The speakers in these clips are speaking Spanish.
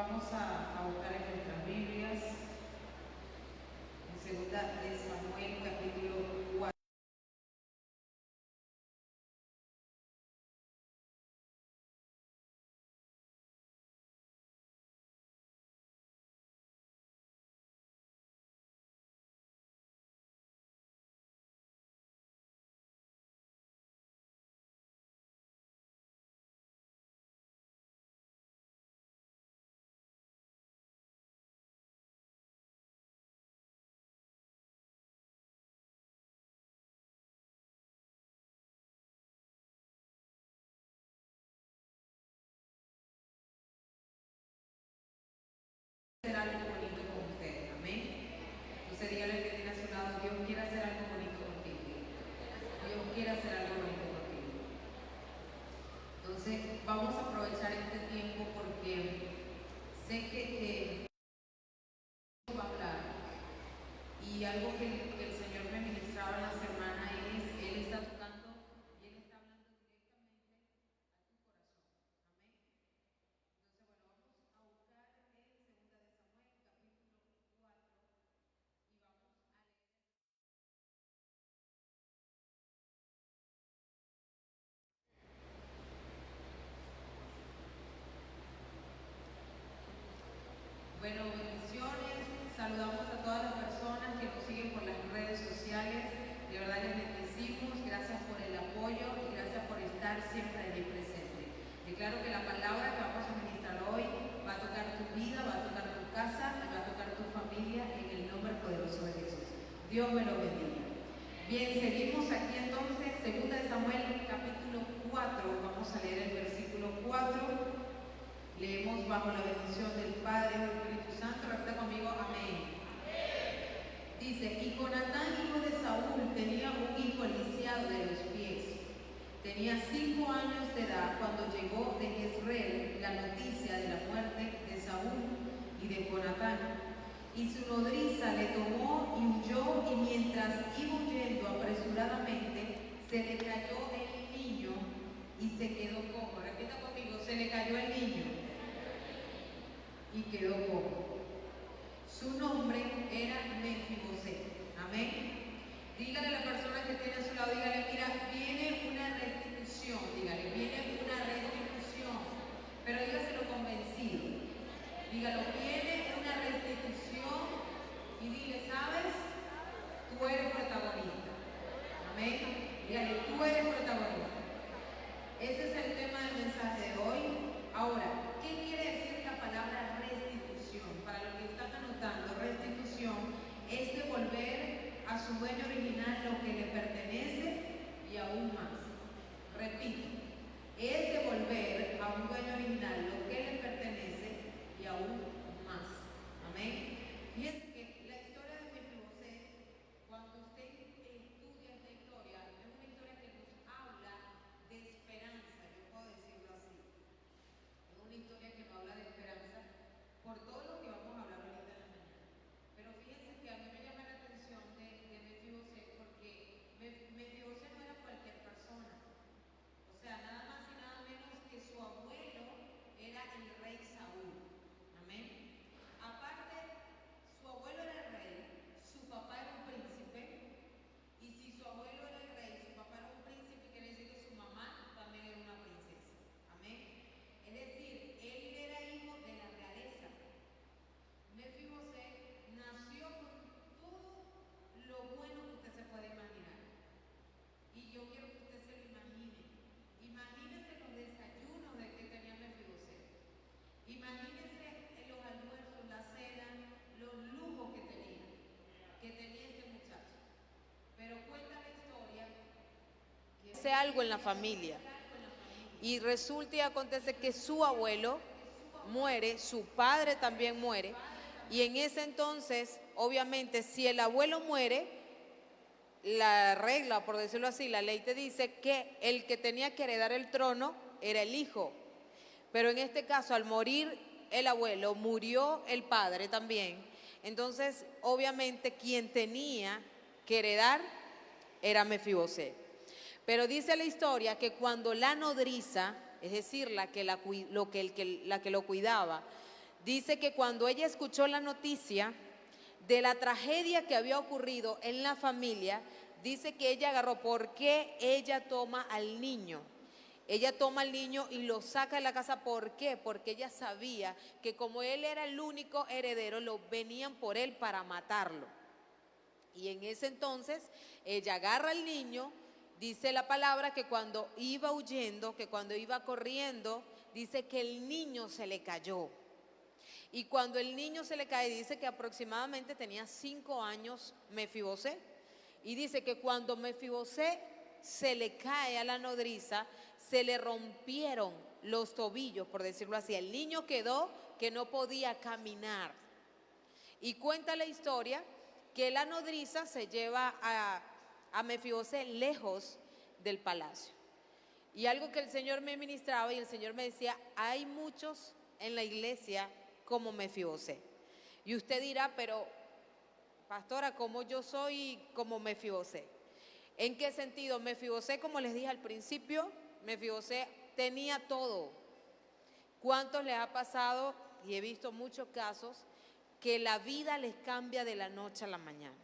Vamos a buscar en nuestras Biblias, en segunda de Samuel, capítulo 4. Hacer algo bonito con ustedes, amén. Entonces dígale al que tiene a su lado: Dios quiere hacer algo bonito contigo. Dios quiere hacer algo bonito contigo. Entonces vamos a aprovechar este tiempo porque sé que va a hablar, y algo que el Señor me ministraba en la semana es: Él está tocando y Él está hablando directamente a tu corazón, amén. Entonces, bueno, vamos a buscar en segunda de Samuel, capítulo 4, y vamos a leer. Bueno, bendiciones, saludamos a todas las personas que nos siguen por las redes sociales. De verdad les bendecimos, gracias por el apoyo y gracias por estar siempre allí presente. Declaro que la palabra que vamos a ministrar hoy va a tocar tu vida, va a tocar tu casa y va a tocar tu familia en el nombre poderoso de Jesús. Dios me lo bendiga. Bien, seguimos aquí entonces, segunda de Samuel, capítulo 4, vamos a leer el versículo 4. Leemos bajo la bendición del Padre y del Espíritu Santo. Repita conmigo, amén. Dice: y Jonatán, hijo de Saúl, tenía un hijo lisiado de los pies. Tenía 5 años de edad cuando llegó de Jezreel la noticia de la muerte de Saúl y de Jonatán. Y su nodriza le tomó y huyó, y mientras iba huyendo apresuradamente, se le cayó el niño y se quedó cojo. Repita conmigo: se le cayó el niño y quedó cojo. Su nombre era Mefiboset. Amén. Dígale a la persona que tiene a su lado, dígale: mira, viene una restitución. Dígale: viene una restitución. Pero dígaselo convencido. Dígalo: viene una restitución. Y dile: ¿sabes? Tú eres protagonista. Amén. Dígale: tú eres protagonista. Ese es el tema del mensaje de hoy. Ahora, ¿qué quiere decir la palabra restitución? Para los que están anotando, restitución es devolver a su dueño original lo que le pertenece y aún más. Repito, es devolver a un dueño original lo que le pertenece y aún más. Amén. Fíjense que la historia de Mefiboset, cuando usted estudia esta historia, es una historia que nos habla de esperanza, yo puedo decirlo así. Es una historia que nos habla de esperanza por todo lo que vamos a hablar ahorita en la mañana. Pero fíjense que a mí me llama la atención de Mefiboset, porque Mefiboset no era cualquier persona. O sea, nada más y nada menos que su abuelo era el rey Saúl. Amén. Aparte, su abuelo era el rey, su papá era un príncipe. Y si su abuelo era el rey, su papá era un príncipe, quiere decir que su mamá también era una princesa. Amén. Es decir, él era hijo de la realeza. Mefiboset nació con todo lo bueno que usted se puede imaginar. Y yo quiero que usted se lo imagine. Imagínese los desayunos de que tenía Mefiboset. Imagínese en los almuerzos, la cena, los lujos que tenía este muchacho. Pero cuenta la historia que hace algo en la familia. Y resulta y acontece que su abuelo muere, su padre también muere. Y en ese entonces, obviamente, si el abuelo muere, la regla, por decirlo así, la ley te dice que el que tenía que heredar el trono era el hijo. Pero en este caso, al morir el abuelo, murió el padre también. Entonces, obviamente, quien tenía que heredar era Mefiboset. Pero dice la historia que cuando la nodriza, es decir, la que lo cuidaba, Dice que cuando ella escuchó la noticia de la tragedia que había ocurrido en la familia, dice que ella agarró, porque ella toma al niño. Ella toma al niño y lo saca de la casa. ¿Por qué? Porque ella sabía que como él era el único heredero, lo venían por él para matarlo. Y en ese entonces ella agarra al niño. Dice la palabra que cuando iba huyendo, que cuando iba corriendo, dice que el niño se le cayó. Y cuando el niño se le cae, dice que aproximadamente tenía 5 años Mefibosé. Y dice que cuando Mefibosé se le cae a la nodriza, se le rompieron los tobillos, por decirlo así. El niño quedó que no podía caminar. Y cuenta la historia que la nodriza se lleva a Mefibosé lejos del palacio. Y algo que el Señor me ministraba, y el Señor me decía, hay muchos en la iglesia como Mefibosé. Y usted dirá, pero pastora, ¿cómo yo soy como Mefibosé? ¿En qué sentido? Mefibosé, como les dije al principio, Mefibosé tenía todo. ¿Cuántos les ha pasado? Y he visto muchos casos que la vida les cambia de la noche a la mañana.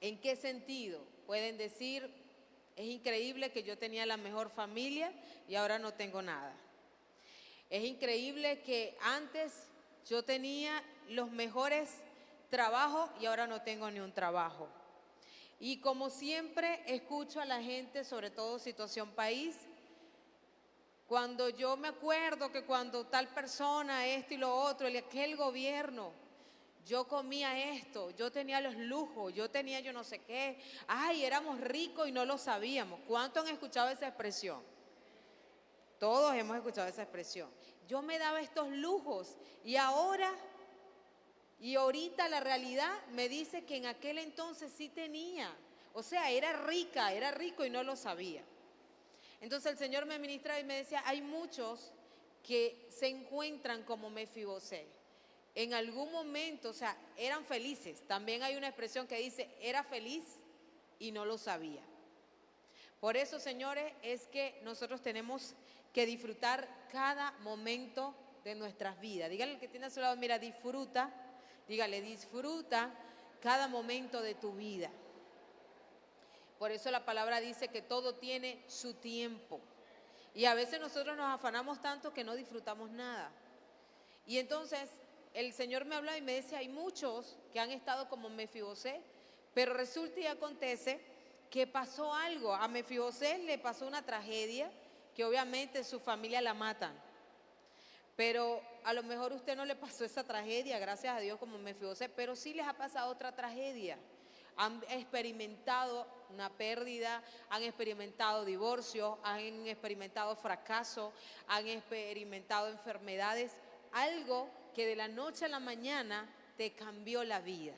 ¿En qué sentido? Pueden decir, es increíble que yo tenía la mejor familia y ahora no tengo nada. Es increíble que antes yo tenía los mejores trabajos y ahora no tengo ni un trabajo. Y como siempre escucho a la gente, sobre todo situación país, cuando yo me acuerdo que cuando tal persona, esto y lo otro, aquel gobierno, yo comía esto, yo tenía los lujos, yo tenía yo no sé qué, ay, éramos ricos y no lo sabíamos. ¿Cuántos han escuchado esa expresión? Todos hemos escuchado esa expresión. Yo me daba estos lujos y ahora y ahorita la realidad me dice que en aquel entonces sí tenía. O sea, era rica, era rico y no lo sabía. Entonces el Señor me ministraba y me decía, hay muchos que se encuentran como Mefibosé. En algún momento, o sea, eran felices. También hay una expresión que dice, era feliz y no lo sabía. Por eso, señores, es que nosotros tenemos que disfrutar cada momento de nuestras vidas. Dígale al que tiene a su lado, mira, disfruta, dígale, disfruta cada momento de tu vida. Por eso la palabra dice que todo tiene su tiempo. Y a veces nosotros nos afanamos tanto que no disfrutamos nada. Y entonces el Señor me hablaba y me decía, hay muchos que han estado como Mefibosé, pero resulta y acontece que pasó algo. A Mefibosé le pasó una tragedia que obviamente su familia la matan. Pero a lo mejor a usted no le pasó esa tragedia, gracias a Dios, como Mefibosé, pero sí les ha pasado otra tragedia. Han experimentado una pérdida, han experimentado divorcio, han experimentado fracaso, han experimentado enfermedades, algo que de la noche a la mañana te cambió la vida.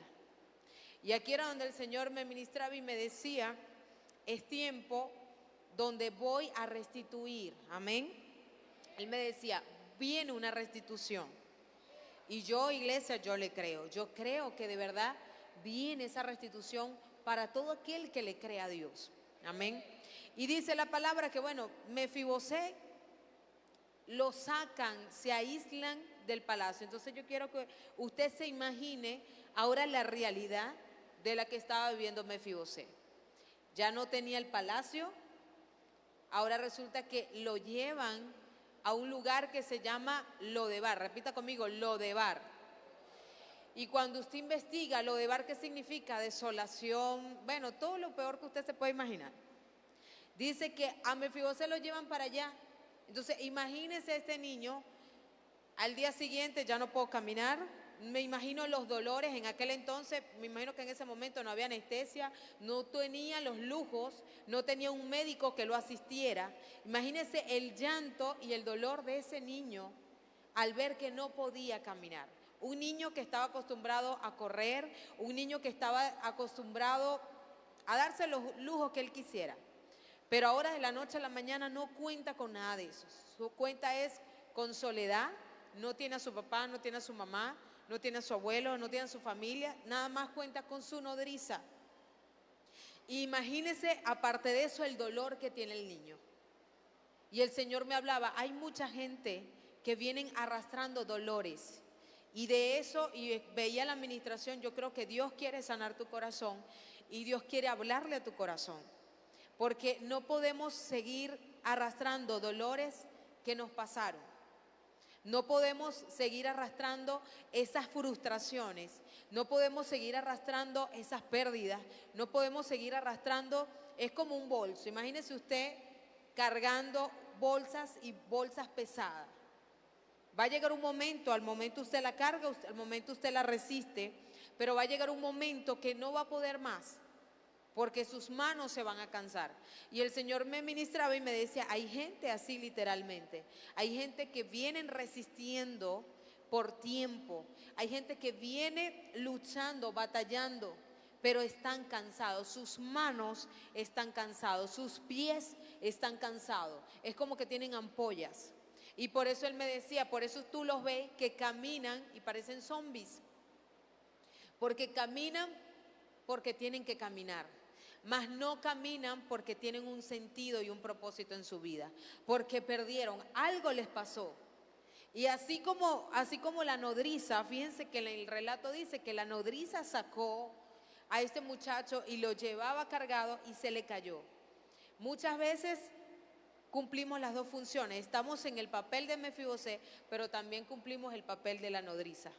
Y aquí era donde el Señor me ministraba y me decía, es tiempo donde voy a restituir, amén. Él me decía, viene una restitución. Y yo, iglesia, yo le creo. Yo creo que de verdad viene esa restitución para todo aquel que le crea a Dios. Amén. Y dice la palabra que, bueno, Mefibosé lo sacan, se aíslan del palacio. Entonces yo quiero que usted se imagine ahora la realidad de la que estaba viviendo Mefibosé. Ya no tenía el palacio, ahora resulta que lo llevan a un lugar que se llama Lodebar. Repita conmigo, Lodebar. Y cuando usted investiga, Lodebar, ¿qué significa? Desolación, bueno, todo lo peor que usted se puede imaginar. Dice que a Mefibosé lo llevan para allá. Entonces, imagínese este niño, al día siguiente ya no puedo caminar. Me imagino los dolores en aquel entonces, me imagino que en ese momento no había anestesia, no tenía los lujos, no tenía un médico que lo asistiera. Imagínese el llanto y el dolor de ese niño al ver que no podía caminar. Un niño que estaba acostumbrado a correr, un niño que estaba acostumbrado a darse los lujos que él quisiera. Pero ahora de la noche a la mañana no cuenta con nada de eso. Su cuenta es con soledad, no tiene a su papá, no tiene a su mamá, no tiene a su abuelo, no tiene a su familia, nada más cuenta con su nodriza. Imagínese, aparte de eso, el dolor que tiene el niño. Y el Señor me hablaba, hay mucha gente que vienen arrastrando dolores. Y de eso, y veía la administración, yo creo que Dios quiere sanar tu corazón y Dios quiere hablarle a tu corazón. Porque no podemos seguir arrastrando dolores que nos pasaron. No podemos seguir arrastrando esas frustraciones, no podemos seguir arrastrando esas pérdidas, no podemos seguir arrastrando, es como un bolso. Imagínese usted cargando bolsas y bolsas pesadas. Va a llegar un momento, al momento usted la carga, al momento usted la resiste, pero va a llegar un momento que no va a poder más, porque sus manos se van a cansar. Y el Señor me ministraba y me decía, hay gente así literalmente, hay gente que vienen resistiendo por tiempo, hay gente que viene luchando, batallando, pero están cansados, sus manos están cansados, sus pies están cansados, es como que tienen ampollas. Y por eso él me decía, por eso tú los ves que caminan y parecen zombies, porque caminan porque tienen que caminar, mas no caminan porque tienen un sentido y un propósito en su vida, porque perdieron, algo les pasó. Y así como la nodriza, fíjense que el relato dice que la nodriza sacó a este muchacho y lo llevaba cargado y se le cayó. Muchas veces cumplimos las dos funciones, estamos en el papel de Mefibosé, pero también cumplimos el papel de la nodriza.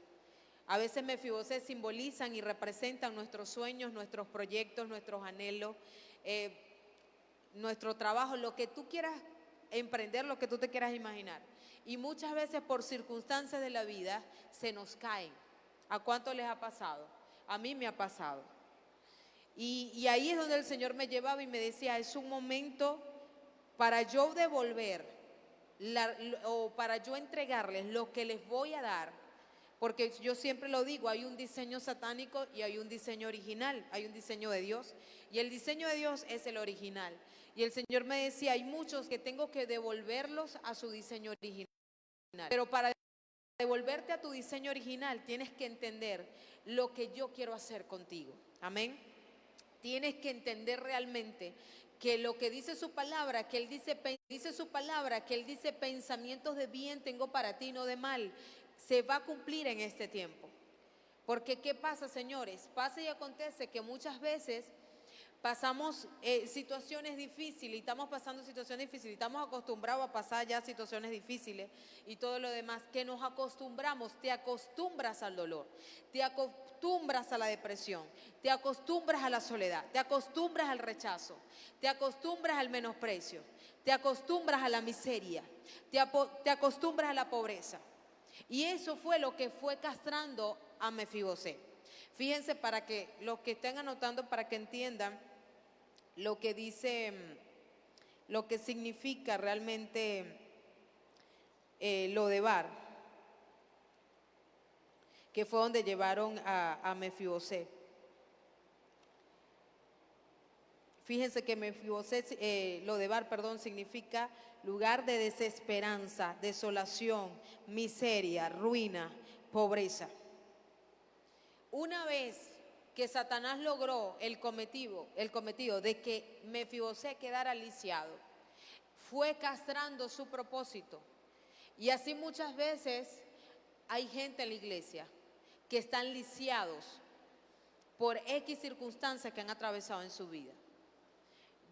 A veces Mefibosé simbolizan y representan nuestros sueños, nuestros proyectos, nuestros anhelos, nuestro trabajo, lo que tú quieras emprender, lo que tú te quieras imaginar. Y muchas veces por circunstancias de la vida se nos caen. ¿A cuánto les ha pasado? A mí me ha pasado. Y ahí es donde el Señor me llevaba y me decía, es un momento para yo devolver o para yo entregarles lo que les voy a dar. Porque yo siempre lo digo, hay un diseño satánico y hay un diseño original, hay un diseño de Dios. Y el diseño de Dios es el original. Y el Señor me decía, hay muchos que tengo que devolverlos a su diseño original. Pero para devolverte a tu diseño original tienes que entender lo que yo quiero hacer contigo. Amén. Tienes que entender realmente que lo que dice su palabra, que Él dice su palabra, que Él dice pensamientos de bien tengo para ti, no de mal, se va a cumplir en este tiempo. Porque ¿qué pasa, señores? Pasa y acontece que muchas veces pasamos situaciones difíciles y estamos pasando situaciones difíciles, y estamos acostumbrados a pasar ya situaciones difíciles y todo lo demás, que nos acostumbramos, te acostumbras al dolor, te acostumbras a la depresión, te acostumbras a la soledad, te acostumbras al rechazo, te acostumbras al menosprecio, te acostumbras a la miseria, te acostumbras a la pobreza. Y eso fue lo que fue castrando a Mefibosé. Fíjense, para que los que estén anotando, para que entiendan lo que dice, lo que significa realmente Lodebar, que fue donde llevaron a Mefibosé. Fíjense que Mefibosé, Lodebar, perdón, significa lugar de desesperanza, desolación, miseria, ruina, pobreza. Una vez que Satanás logró el cometido de que Mefibosé quedara lisiado, fue castrando su propósito. Y así muchas veces hay gente en la iglesia que están lisiados por X circunstancias que han atravesado en su vida.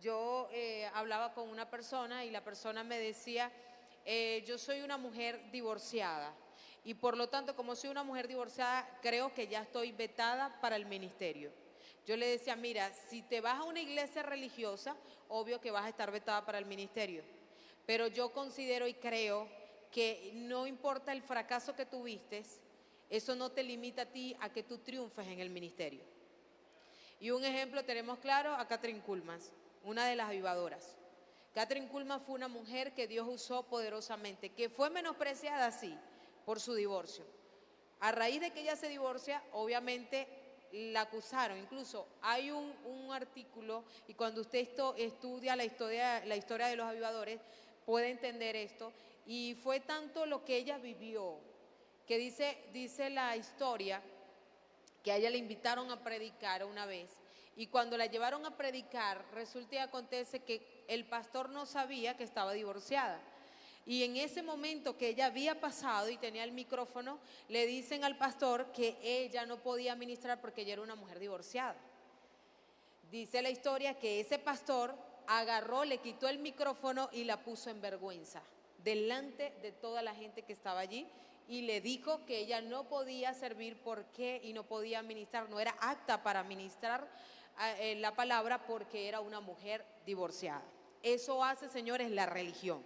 Yo hablaba con una persona y la persona me decía, yo soy una mujer divorciada y por lo tanto, como soy una mujer divorciada, creo que ya estoy vetada para el ministerio. Yo le decía, mira, si te vas a una iglesia religiosa, obvio que vas a estar vetada para el ministerio. Pero yo considero y creo que no importa el fracaso que tuviste, eso no te limita a ti a que tú triunfes en el ministerio. Y un ejemplo tenemos claro a Kathryn Kuhlman, una de las avivadoras. Kathryn Kuhlman fue una mujer que Dios usó poderosamente, que fue menospreciada, sí, por su divorcio. A raíz de que ella se divorcia, obviamente la acusaron. Incluso hay un artículo, y cuando usted estudia la historia de los avivadores, puede entender esto. Y fue tanto lo que ella vivió, que dice la historia, que a ella le invitaron a predicar una vez. Y cuando la llevaron a predicar, resulta y acontece que el pastor no sabía que estaba divorciada. Y en ese momento que ella había pasado y tenía el micrófono, le dicen al pastor que ella no podía ministrar porque ella era una mujer divorciada. Dice la historia que ese pastor agarró, le quitó el micrófono y la puso en vergüenza delante de toda la gente que estaba allí, y le dijo que ella no podía servir porque y no podía ministrar, no era apta para ministrar la palabra porque era una mujer divorciada. Eso hace, señores, la religión.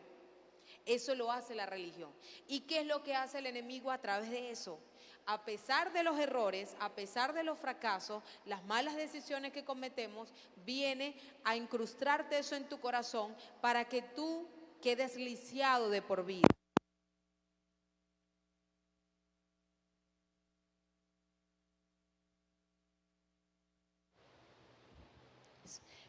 Eso lo hace la religión. ¿Y qué es lo que hace el enemigo a través de eso? A pesar de los errores, a pesar de los fracasos, las malas decisiones que cometemos, viene a incrustarte eso en tu corazón para que tú quedes lisiado de por vida.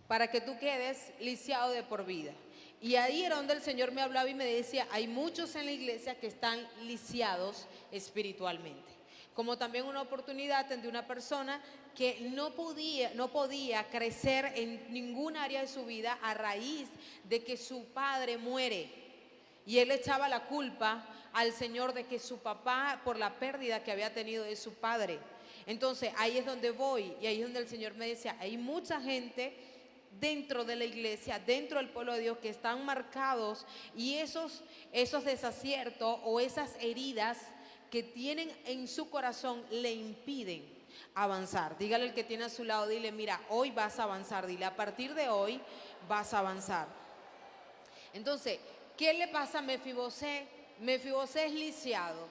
Para que tú quedes lisiado de por vida. Y ahí era donde el Señor me hablaba y me decía, hay muchos en la iglesia que están lisiados espiritualmente. Como también una oportunidad de una persona que no podía crecer en ningún área de su vida a raíz de que su padre muere. Y él echaba la culpa al Señor de que su papá, por la pérdida que había tenido de su padre. Entonces ahí es donde voy, y ahí es donde el Señor me decía, hay mucha gente dentro de la iglesia, dentro del pueblo de Dios, que están marcados, y esos desaciertos o esas heridas que tienen en su corazón le impiden avanzar. Dígale al que tiene a su lado, dile, mira, hoy vas a avanzar, dile, a partir de hoy vas a avanzar. Entonces, ¿qué le pasa a Mefibosé? Mefibosé es lisiado,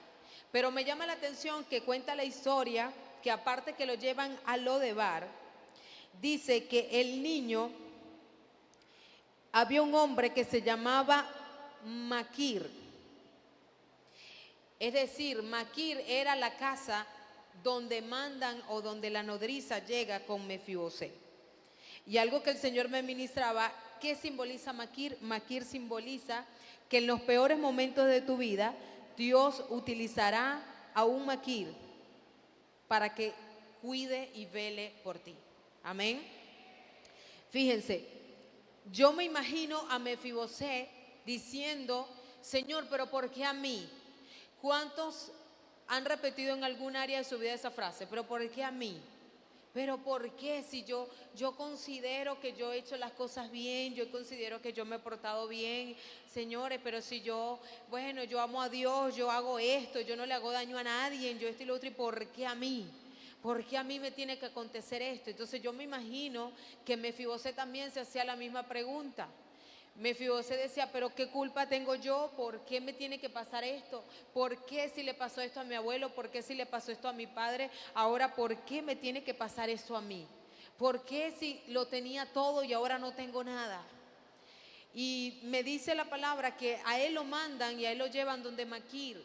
pero me llama la atención que cuenta la historia que aparte que lo llevan a Lodebar, dice que el niño, había un hombre que se llamaba Maquir. Es decir, Maquir era la casa donde mandan o donde la nodriza llega con Mefibosé. Y algo que el Señor me ministraba, ¿qué simboliza Maquir? Maquir simboliza que en los peores momentos de tu vida, Dios utilizará a un Maquir para que cuide y vele por ti. Amén. Fíjense, yo me imagino a Mefibosé diciendo, Señor, pero ¿por qué a mí? ¿Cuántos han repetido en algún área de su vida esa frase? ¿Pero por qué a mí? ¿Pero por qué? Si yo considero que yo he hecho las cosas bien, yo considero que yo me he portado bien, señores, pero si yo amo a Dios, yo hago esto, yo no le hago daño a nadie, yo esto y lo otro, ¿y por qué a mí? ¿Por qué a mí me tiene que acontecer esto? Entonces yo me imagino que Mefibosé también se hacía la misma pregunta. Mefibosé decía, pero ¿qué culpa tengo yo? ¿Por qué me tiene que pasar esto? ¿Por qué si le pasó esto a mi abuelo? ¿Por qué si le pasó esto a mi padre? Ahora, ¿por qué me tiene que pasar esto a mí? ¿Por qué si lo tenía todo y ahora no tengo nada? Y me dice la palabra que a él lo mandan y a él lo llevan donde Maquir.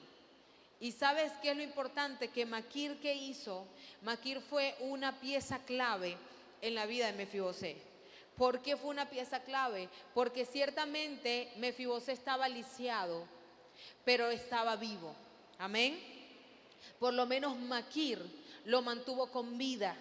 ¿Y sabes qué es lo importante? Que Maquir, ¿qué hizo? Maquir fue una pieza clave en la vida de Mefibosé. ¿Por qué fue una pieza clave? Porque ciertamente Mefibosé estaba lisiado, pero estaba vivo. Amén. Por lo menos Maquir lo mantuvo con vida.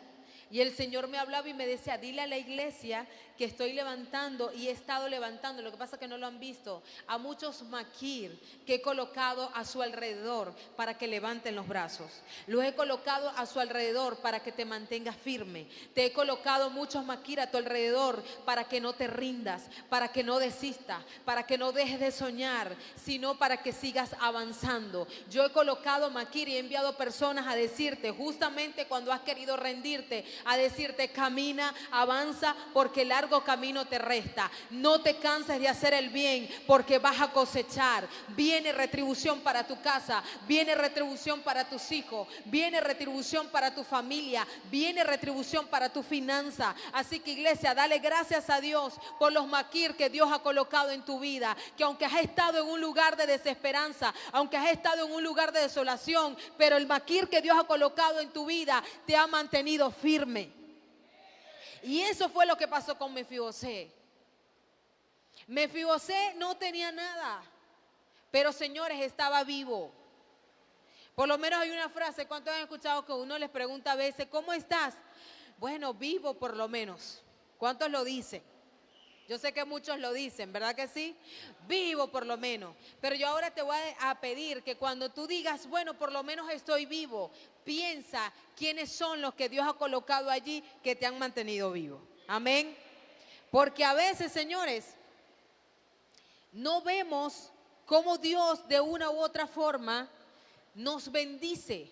Y el Señor me hablaba y me decía, dile a la iglesia que estoy levantando y he estado levantando, lo que pasa es que no lo han visto, a muchos Maquir que he colocado a su alrededor para que levanten los brazos. Los he colocado a su alrededor para que te mantengas firme. Te he colocado muchos Maquir a tu alrededor para que no te rindas, para que no desistas, para que no dejes de soñar, sino para que sigas avanzando. Yo he colocado Maquir y he enviado personas a decirte, justamente cuando has querido rendirte, a decirte, camina, avanza, porque largo camino te resta. No te canses de hacer el bien, porque vas a cosechar. Viene retribución para tu casa, viene retribución para tus hijos, viene retribución para tu familia, viene retribución para tu finanza. Así que, iglesia, dale gracias a Dios por los Maquir que Dios ha colocado en tu vida, que aunque has estado en un lugar de desesperanza, aunque has estado en un lugar de desolación, pero el Maquir que Dios ha colocado en tu vida te ha mantenido firme. Y eso fue lo que pasó con Mefibosé. Mefibosé no tenía nada, pero, señores, estaba vivo. Por lo menos hay una frase, ¿cuántos han escuchado que uno les pregunta a veces, ¿cómo estás? Bueno, vivo por lo menos. ¿Cuántos lo dicen? Yo sé que muchos lo dicen, ¿verdad que sí? Vivo por lo menos. Pero yo ahora te voy a pedir que cuando tú digas, bueno, por lo menos estoy vivo, piensa quiénes son los que Dios ha colocado allí que te han mantenido vivo. Amén. Porque a veces, señores, no vemos cómo Dios de una u otra forma nos bendice.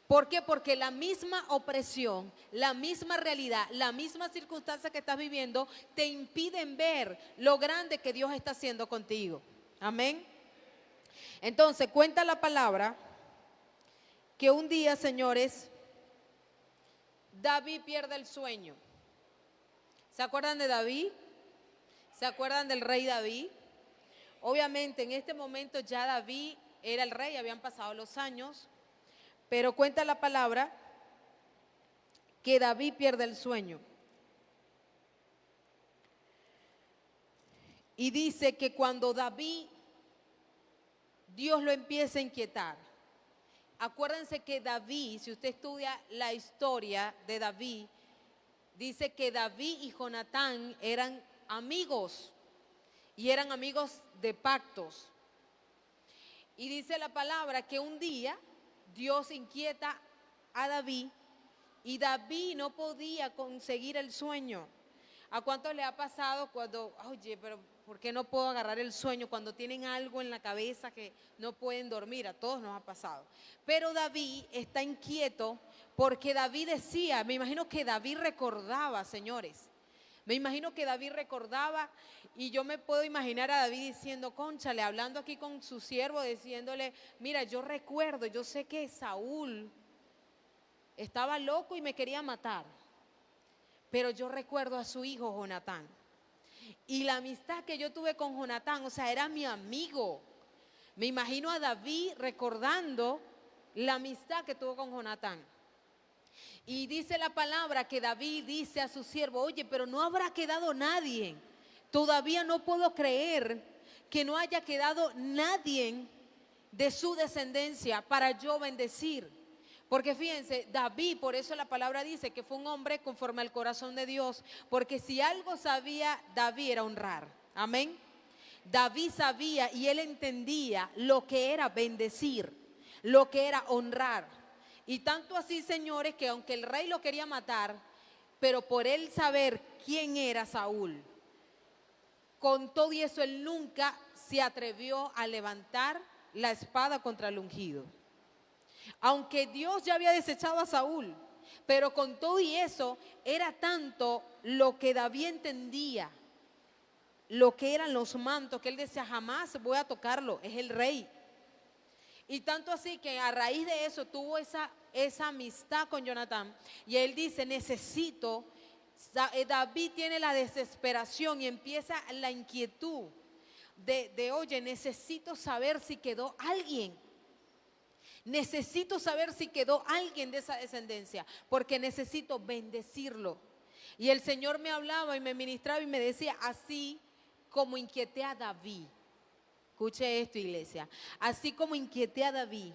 ¿Por qué? Porque la misma opresión, la misma realidad, la misma circunstancia que estás viviendo te impiden ver lo grande que Dios está haciendo contigo. Amén. Entonces cuenta la palabra que un día, señores, David pierde el sueño. ¿Se acuerdan de David? ¿Se acuerdan del rey David? Obviamente en este momento ya David era el rey, habían pasado los años. Pero cuenta la palabra que David pierde el sueño. Y dice que cuando David, Dios lo empieza a inquietar. Acuérdense que David, si usted estudia la historia de David, dice que David y Jonatán eran amigos y eran amigos de pactos. Y dice la palabra que un día Dios inquieta a David y David no podía conseguir el sueño. ¿A cuántos le ha pasado cuando, oye, pero ¿por qué no puedo agarrar el sueño? Cuando tienen algo en la cabeza que no pueden dormir, a todos nos ha pasado. Pero David está inquieto porque David decía, me imagino que David recordaba, señores. Me imagino que David recordaba y yo me puedo imaginar a David diciendo, cónchale, hablando aquí con su siervo, diciéndole, mira, yo recuerdo, yo sé que Saúl estaba loco y me quería matar, pero yo recuerdo a su hijo Jonatán. Y la amistad que yo tuve con Jonatán, o sea, era mi amigo. Me imagino a David recordando la amistad que tuvo con Jonatán. Y dice la palabra que David dice a su siervo, oye, pero no habrá quedado nadie. Todavía no puedo creer que no haya quedado nadie de su descendencia para yo bendecir. Porque fíjense, David, por eso la palabra dice que fue un hombre conforme al corazón de Dios. Porque si algo sabía David era honrar. Amén. David sabía y él entendía lo que era bendecir, lo que era honrar. Y tanto así, señores, que aunque el rey lo quería matar, pero por él saber quién era Saúl, con todo y eso él nunca se atrevió a levantar la espada contra el ungido. Aunque Dios ya había desechado a Saúl, pero con todo y eso era tanto lo que David entendía, lo que eran los mantos, que él decía, jamás voy a tocarlo, es el rey. Y tanto así que a raíz de eso tuvo esa amistad con Jonatán. Y él dice, necesito, David tiene la desesperación y empieza la inquietud de oye, necesito saber si quedó alguien. Necesito saber si quedó alguien de esa descendencia, porque necesito bendecirlo. Y el Señor me hablaba y me ministraba y me decía, así como inquieté a David. Escuche esto, iglesia. Así como inquieté a David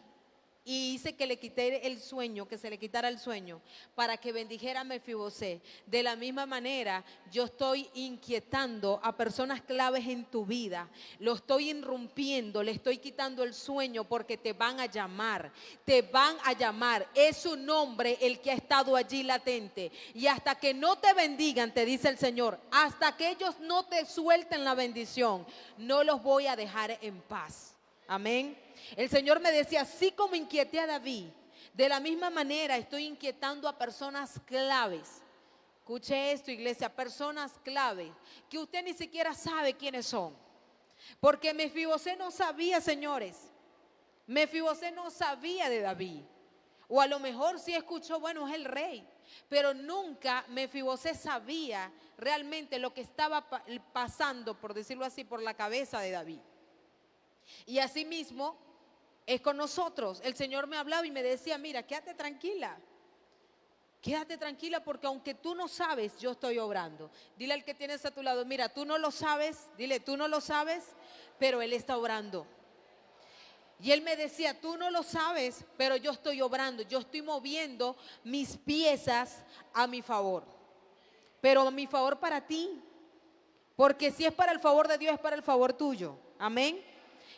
y hice que le quité el sueño, que se le quitara el sueño, para que bendijera a Mefibosé. De la misma manera, yo estoy inquietando a personas claves en tu vida. Lo estoy irrumpiendo, le estoy quitando el sueño porque te van a llamar. Te van a llamar. Es su nombre el que ha estado allí latente. Y hasta que no te bendigan, te dice el Señor, hasta que ellos no te suelten la bendición, no los voy a dejar en paz. Amén. El Señor me decía, así como inquieté a David, de la misma manera estoy inquietando a personas claves. Escuche esto, iglesia, personas claves que usted ni siquiera sabe quiénes son. Porque Mefibosé no sabía, señores. Mefibosé no sabía de David. O a lo mejor sí escuchó, bueno, es el rey. Pero nunca Mefibosé sabía realmente lo que estaba pasando, por decirlo así, por la cabeza de David. Y así mismo es con nosotros. El Señor me hablaba y me decía, mira, quédate tranquila porque aunque tú no sabes, yo estoy obrando. Dile al que tienes a tu lado, mira, tú no lo sabes, dile, tú no lo sabes, pero Él está obrando. Y Él me decía, tú no lo sabes, pero yo estoy obrando, yo estoy moviendo mis piezas a mi favor, pero a mi favor para ti. Porque si es para el favor de Dios, es para el favor tuyo. Amén.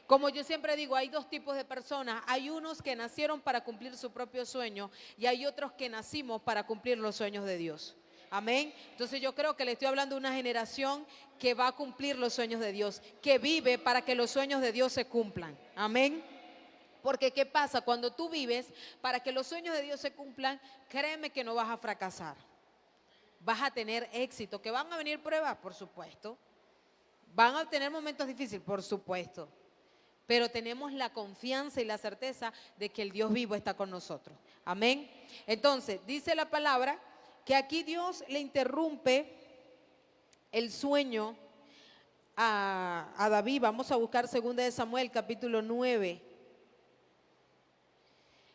Como yo siempre digo, hay dos tipos de personas. Hay unos que nacieron para cumplir su propio sueño y hay otros que nacimos para cumplir los sueños de Dios. Amén. Entonces yo creo que le estoy hablando de una generación que va a cumplir los sueños de Dios, que vive para que los sueños de Dios se cumplan. Amén. Porque ¿qué pasa? Cuando tú vives para que los sueños de Dios se cumplan, créeme que no vas a fracasar. Vas a tener éxito. ¿Que van a venir pruebas? Por supuesto. ¿Van a tener momentos difíciles? Por supuesto. Pero tenemos la confianza y la certeza de que el Dios vivo está con nosotros. Amén. Entonces, dice la palabra que aquí Dios le interrumpe el sueño a David. Vamos a buscar 2 de Samuel, capítulo 9.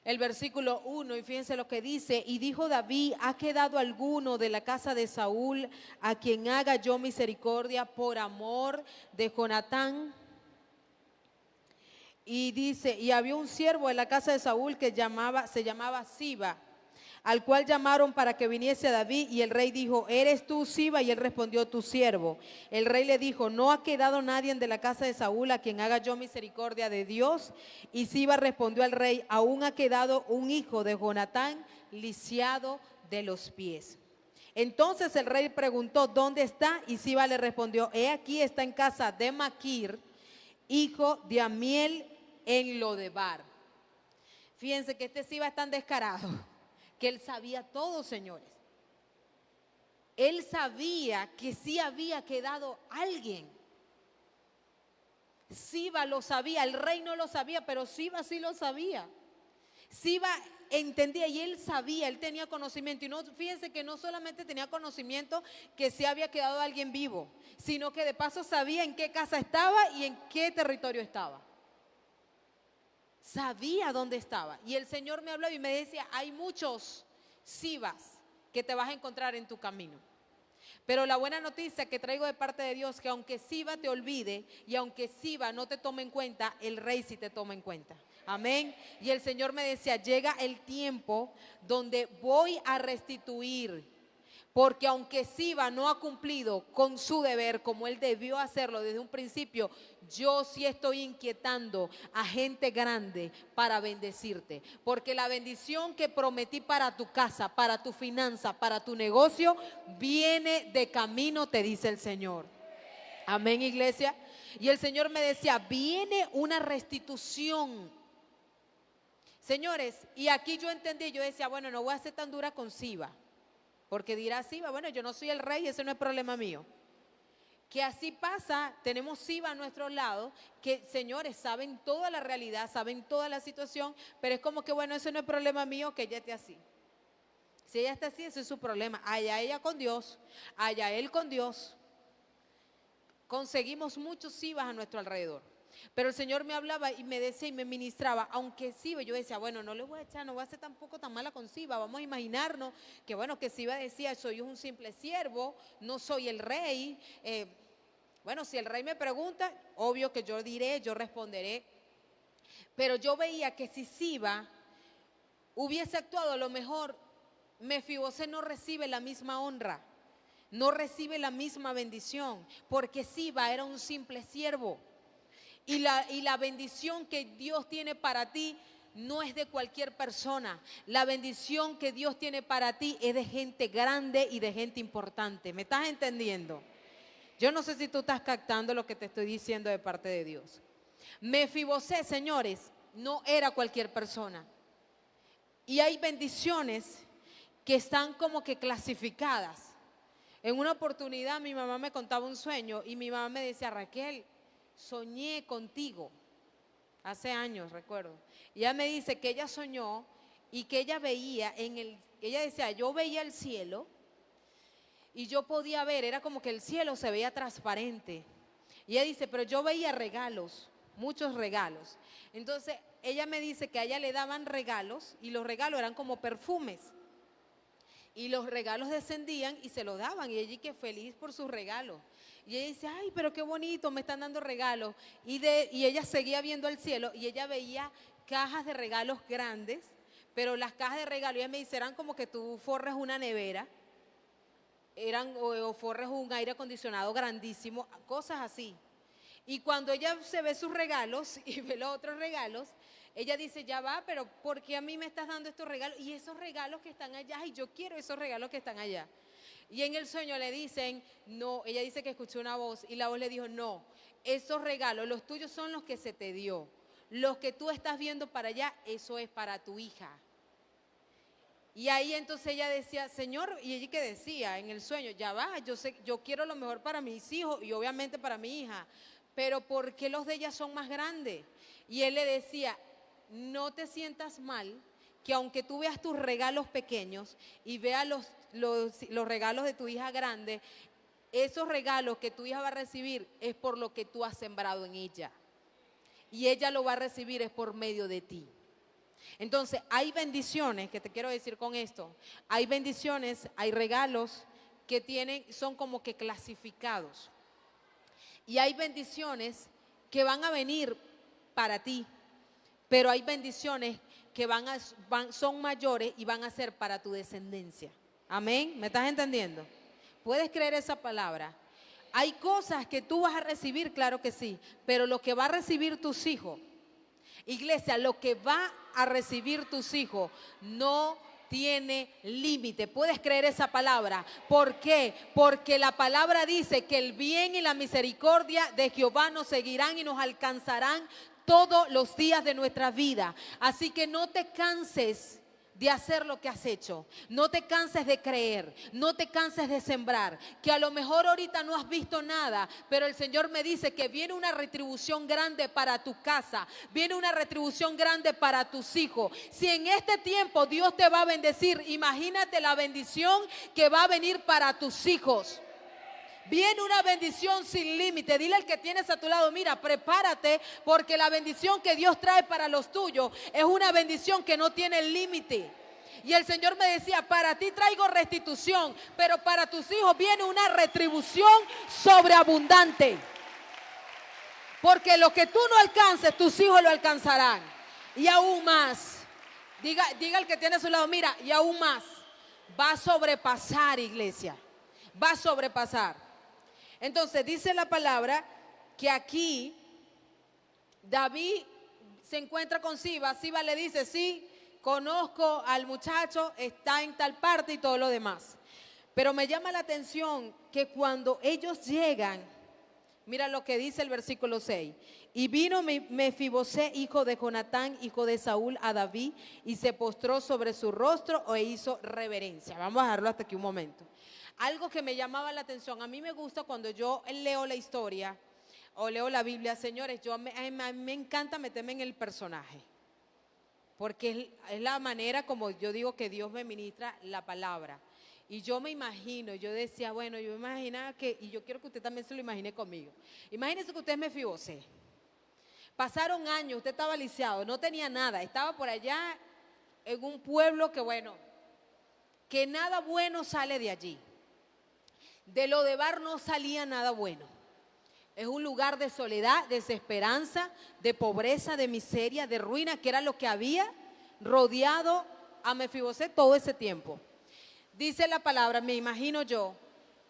El versículo 1, y fíjense lo que dice: y dijo David, ¿ha quedado alguno de la casa de Saúl a quien haga yo misericordia por amor de Jonatán? Y dice, y había un siervo en la casa de Saúl que se llamaba Siba, al cual llamaron para que viniese a David, y el rey dijo, ¿eres tú, Siba? Y él respondió, tu siervo. El rey le dijo, ¿no ha quedado nadie de la casa de Saúl a quien haga yo misericordia de Dios? Y Siba respondió al rey, aún ha quedado un hijo de Jonatán lisiado de los pies. Entonces el rey preguntó, ¿dónde está? Y Siba le respondió, he aquí está en casa de Maquir, hijo de Amiel, en Lodebar. Fíjense que este Siba es tan descarado que él sabía todo, señores. Él sabía que sí había quedado alguien. Siba lo sabía, el rey no lo sabía, pero Siba sí lo sabía. Siba entendía y él sabía, él tenía conocimiento. Y no, fíjense que no solamente tenía conocimiento que sí había quedado alguien vivo, sino que de paso sabía en qué casa estaba y en qué territorio estaba. Sabía dónde estaba. Y el Señor me hablaba y me decía, hay muchos Sibas que te vas a encontrar en tu camino. Pero la buena noticia que traigo de parte de Dios, que aunque Siba te olvide y aunque Siba no te tome en cuenta, el rey sí te toma en cuenta. Amén. Y el Señor me decía, llega el tiempo donde voy a restituir. Porque aunque Siba no ha cumplido con su deber como él debió hacerlo desde un principio, yo sí estoy inquietando a gente grande para bendecirte. Porque la bendición que prometí para tu casa, para tu finanza, para tu negocio, viene de camino, te dice el Señor. Amén, iglesia. Y el Señor me decía, viene una restitución. Señores, y aquí yo entendí, yo decía, bueno, no voy a ser tan dura con Siba. Porque dirá Siba, bueno, yo no soy el rey, ese no es problema mío. Que así pasa, tenemos Siba a nuestro lado, que señores saben toda la realidad, saben toda la situación, pero es como que bueno, ese no es problema mío, que ella esté así. Si ella está así, ese es su problema. Allá ella con Dios, allá él con Dios. Conseguimos muchos Sibas a nuestro alrededor. Pero el Señor me hablaba y me decía y me ministraba, aunque Siba, yo decía, bueno, no le voy a echar, no voy a ser tampoco tan mala con Siba, vamos a imaginarnos que bueno, que Siba decía, soy un simple siervo, no soy el rey. Bueno, si el rey me pregunta, obvio que yo diré, yo responderé. Pero yo veía que si Siba hubiese actuado, a lo mejor Mefibosé no recibe la misma honra, no recibe la misma bendición, porque Siba era un simple siervo. Y la bendición que Dios tiene para ti no es de cualquier persona. La bendición que Dios tiene para ti es de gente grande y de gente importante. ¿Me estás entendiendo? Yo no sé si tú estás captando lo que te estoy diciendo de parte de Dios. Mefibosé, señores, no era cualquier persona. Y hay bendiciones que están como que clasificadas. En una oportunidad mi mamá me contaba un sueño y mi mamá me decía, Raquel, soñé contigo, hace años recuerdo, y ella me dice que ella soñó y que ella veía ella decía, yo veía el cielo y yo podía ver, era como que el cielo se veía transparente, y ella dice, pero yo veía regalos, muchos regalos. Entonces ella me dice que a ella le daban regalos y los regalos eran como perfumes. Y los regalos descendían y se los daban. Y ella que feliz por sus regalos. Y ella dice, ay, pero qué bonito, me están dando regalos. Y ella seguía viendo el cielo y ella veía cajas de regalos grandes. Pero las cajas de regalos, ella me dice, eran como que tú forras una nevera. o forres un aire acondicionado grandísimo, cosas así. Y cuando ella se ve sus regalos y ve los otros regalos, ella dice, ya va, pero ¿por qué a mí me estás dando estos regalos? Y esos regalos que están allá, y yo quiero esos regalos que están allá. Y en el sueño le dicen, no, ella dice que escuchó una voz y la voz le dijo, no, esos regalos, los tuyos son los que se te dio. Los que tú estás viendo para allá, eso es para tu hija. Y ahí entonces ella decía, Señor, y ella que decía en el sueño, ya va, yo sé, yo quiero lo mejor para mis hijos y obviamente para mi hija, pero ¿por qué los de ella son más grandes? Y él le decía, no te sientas mal, que aunque tú veas tus regalos pequeños y veas los regalos de tu hija grande, esos regalos que tu hija va a recibir es por lo que tú has sembrado en ella. Y ella lo va a recibir es por medio de ti. Entonces, hay bendiciones, que te quiero decir con esto, hay bendiciones, hay regalos que son como que clasificados. Y hay bendiciones que van a venir para ti, pero hay bendiciones que son mayores y van a ser para tu descendencia. Amén, ¿me estás entendiendo? ¿Puedes creer esa palabra? Hay cosas que tú vas a recibir, claro que sí, pero lo que va a recibir tus hijos, iglesia, lo que va a recibir tus hijos no tiene límite. ¿Puedes creer esa palabra? ¿Por qué? Porque la palabra dice que el bien y la misericordia de Jehová nos seguirán y nos alcanzarán todos los días de nuestra vida. Así que no te canses de hacer lo que has hecho, no te canses de creer, no te canses de sembrar, que a lo mejor ahorita no has visto nada, pero el Señor me dice que viene una retribución grande para tu casa, viene una retribución grande para tus hijos. Si en este tiempo Dios te va a bendecir, imagínate la bendición que va a venir para tus hijos. Viene una bendición sin límite. Dile al que tienes a tu lado, mira, prepárate, porque la bendición que Dios trae para los tuyos es una bendición que no tiene límite. Y el Señor me decía, para ti traigo restitución, pero para tus hijos viene una retribución sobreabundante. Porque lo que tú no alcances, tus hijos lo alcanzarán. Y aún más. Diga al que tiene a su lado, mira, y aún más. Va a sobrepasar, iglesia. Va a sobrepasar. Entonces dice la palabra que aquí David se encuentra con Siba. Siba le dice, sí, conozco al muchacho, está en tal parte y todo lo demás. Pero me llama la atención que cuando ellos llegan, mira lo que dice el versículo 6. Y vino Mefibosé, hijo de Jonatán, hijo de Saúl, a David, y se postró sobre su rostro e hizo reverencia. Vamos a dejarlo hasta aquí un momento. Algo que me llamaba la atención, a mí me gusta cuando yo leo la historia o leo la Biblia, señores, a mí me encanta meterme en el personaje, porque es la manera como yo digo que Dios me ministra la palabra. Y yo me imagino, yo decía, bueno, yo me imaginaba que, y yo quiero que usted también se lo imagine conmigo. Imagínese que usted es Mefibosé. Pasaron años, usted estaba lisiado, no tenía nada, estaba por allá en un pueblo que bueno, que nada bueno sale de allí. De Lodebar no salía nada bueno. Es un lugar de soledad, desesperanza, de pobreza, de miseria, de ruina, que era lo que había rodeado a Mefibosé todo ese tiempo. Dice la palabra, me imagino yo,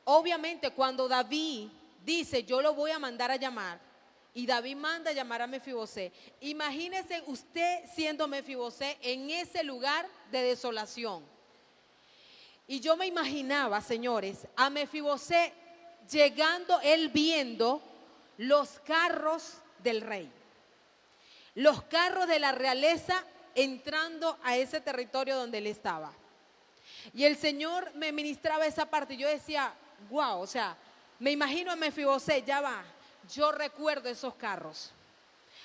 obviamente cuando David dice, yo lo voy a mandar a llamar, y David manda a llamar a Mefibosé, imagínese usted siendo Mefibosé en ese lugar de desolación. Y yo me imaginaba, señores, a Mefibosé llegando, él viendo los carros del rey, los carros de la realeza entrando a ese territorio donde él estaba. Y el Señor me ministraba esa parte y yo decía, wow, o sea, me imagino a Mefibosé, ya va, yo recuerdo esos carros.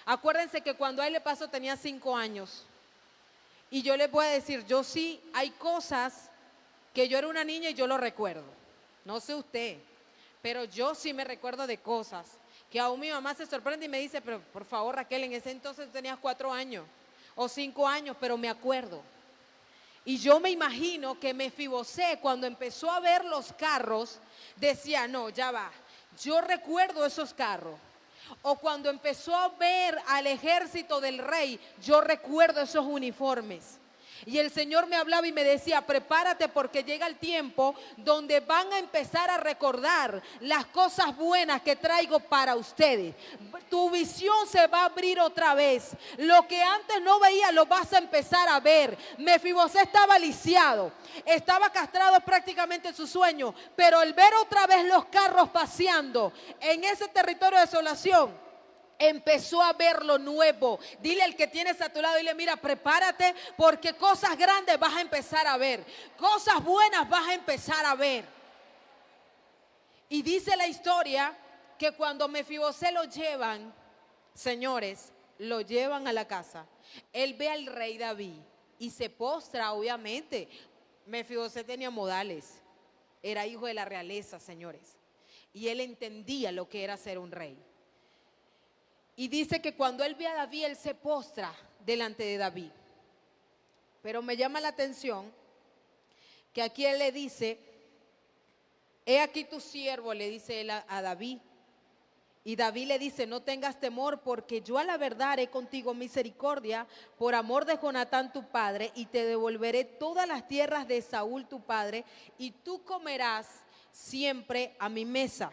Acuérdense que cuando a él le pasó tenía 5 años. Y yo les voy a decir, yo sí, hay cosas que yo era una niña y yo lo recuerdo. No sé usted, pero yo sí me recuerdo de cosas que aún mi mamá se sorprende y me dice, pero por favor Raquel, en ese entonces tenías 4 años o 5 años, pero me acuerdo. Y yo me imagino que Mefibosé cuando empezó a ver los carros decía, no, ya va, yo recuerdo esos carros. O cuando empezó a ver al ejército del rey, yo recuerdo esos uniformes. Y el Señor me hablaba y me decía, prepárate porque llega el tiempo donde van a empezar a recordar las cosas buenas que traigo para ustedes. Tu visión se va a abrir otra vez. Lo que antes no veía lo vas a empezar a ver. Mefibosé estaba lisiado, estaba castrado prácticamente en su sueño, pero el ver otra vez los carros paseando en ese territorio de desolación, empezó a ver lo nuevo. Dile al que tienes a tu lado, dile, mira, prepárate porque cosas grandes vas a empezar a ver. Cosas buenas vas a empezar a ver. Y dice la historia que cuando Mefibosé lo llevan, señores, lo llevan a la casa. Él ve al rey David y se postra, obviamente. Mefibosé tenía modales. Era hijo de la realeza, señores. Y él entendía lo que era ser un rey. Y dice que cuando él ve a David, él se postra delante de David. Pero me llama la atención que aquí él le dice, he aquí tu siervo, le dice él a David. Y David le dice, no tengas temor porque yo a la verdad haré contigo misericordia por amor de Jonatán tu padre y te devolveré todas las tierras de Saúl tu padre y tú comerás siempre a mi mesa.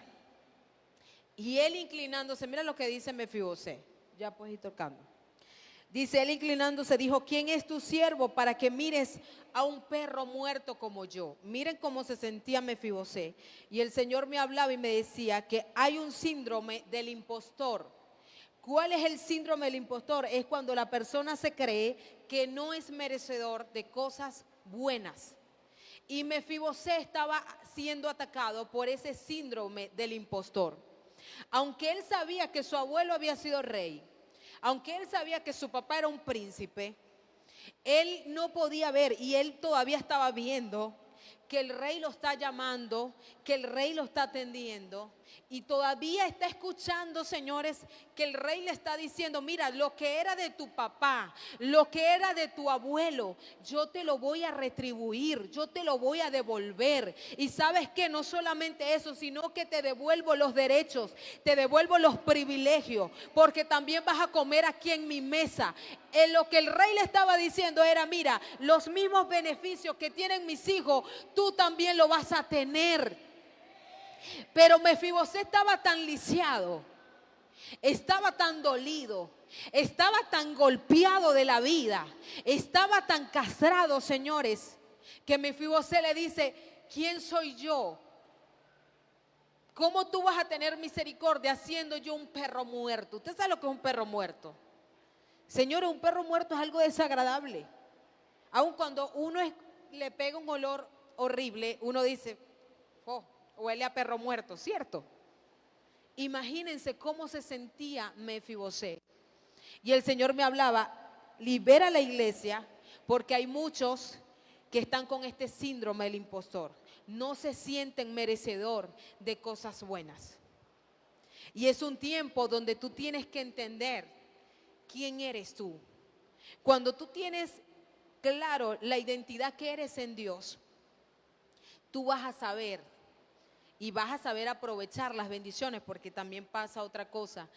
Y él inclinándose, mira lo que dice Mefibosé, ya puedes ir tocando. Dice él inclinándose, dijo, ¿quién es tu siervo para que mires a un perro muerto como yo? Miren cómo se sentía Mefibosé. Y el Señor me hablaba y me decía que hay un síndrome del impostor. ¿Cuál es el síndrome del impostor? Es cuando la persona se cree que no es merecedor de cosas buenas. Y Mefibosé estaba siendo atacado por ese síndrome del impostor. Aunque él sabía que su abuelo había sido rey, aunque él sabía que su papá era un príncipe, él no podía ver y él todavía estaba viendo que el rey lo está llamando, que el rey lo está atendiendo y todavía está escuchando, señores, que el rey le está diciendo, mira, lo que era de tu papá, lo que era de tu abuelo, yo te lo voy a retribuir, yo te lo voy a devolver. Y sabes que no solamente eso, sino que te devuelvo los derechos, te devuelvo los privilegios, porque también vas a comer aquí en mi mesa. En lo que el rey le estaba diciendo era, mira, los mismos beneficios que tienen mis hijos, tú también lo vas a tener. Pero Mefibosé estaba tan lisiado, estaba tan dolido, estaba tan golpeado de la vida, estaba tan castrado, señores, que Mefibosé le dice, ¿quién soy yo? ¿Cómo tú vas a tener misericordia siendo yo un perro muerto? ¿Usted sabe lo que es un perro muerto? Señores, un perro muerto es algo desagradable. Aun cuando uno le pega un olor horrible, uno dice, oh, huele a perro muerto, ¿cierto? Imagínense cómo se sentía Mefibosé. Y el Señor me hablaba, libera la iglesia, porque hay muchos que están con este síndrome del impostor. No se sienten merecedor de cosas buenas. Y es un tiempo donde tú tienes que entender quién eres tú. Cuando tú tienes claro la identidad que eres en Dios, tú vas a saber y vas a saber aprovechar las bendiciones, porque también pasa otra cosa.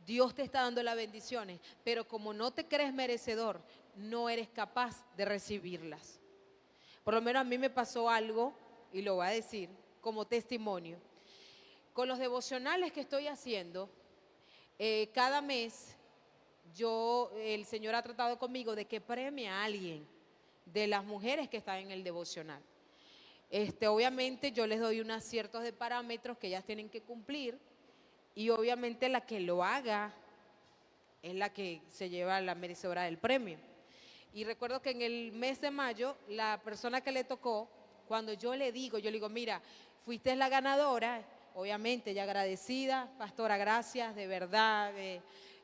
Dios te está dando las bendiciones, pero como no te crees merecedor, no eres capaz de recibirlas. Por lo menos a mí me pasó algo, y lo voy a decir como testimonio. Con los devocionales que estoy haciendo, cada mes el Señor ha tratado conmigo de que premie a alguien de las mujeres que están en el devocional. Obviamente yo les doy unos ciertos de parámetros que ellas tienen que cumplir y obviamente la que lo haga es la que se lleva la merecedora del premio. Y recuerdo que en el mes de mayo, la persona que le tocó, cuando yo le digo, mira, fuiste la ganadora, obviamente ya agradecida, pastora, gracias, de verdad,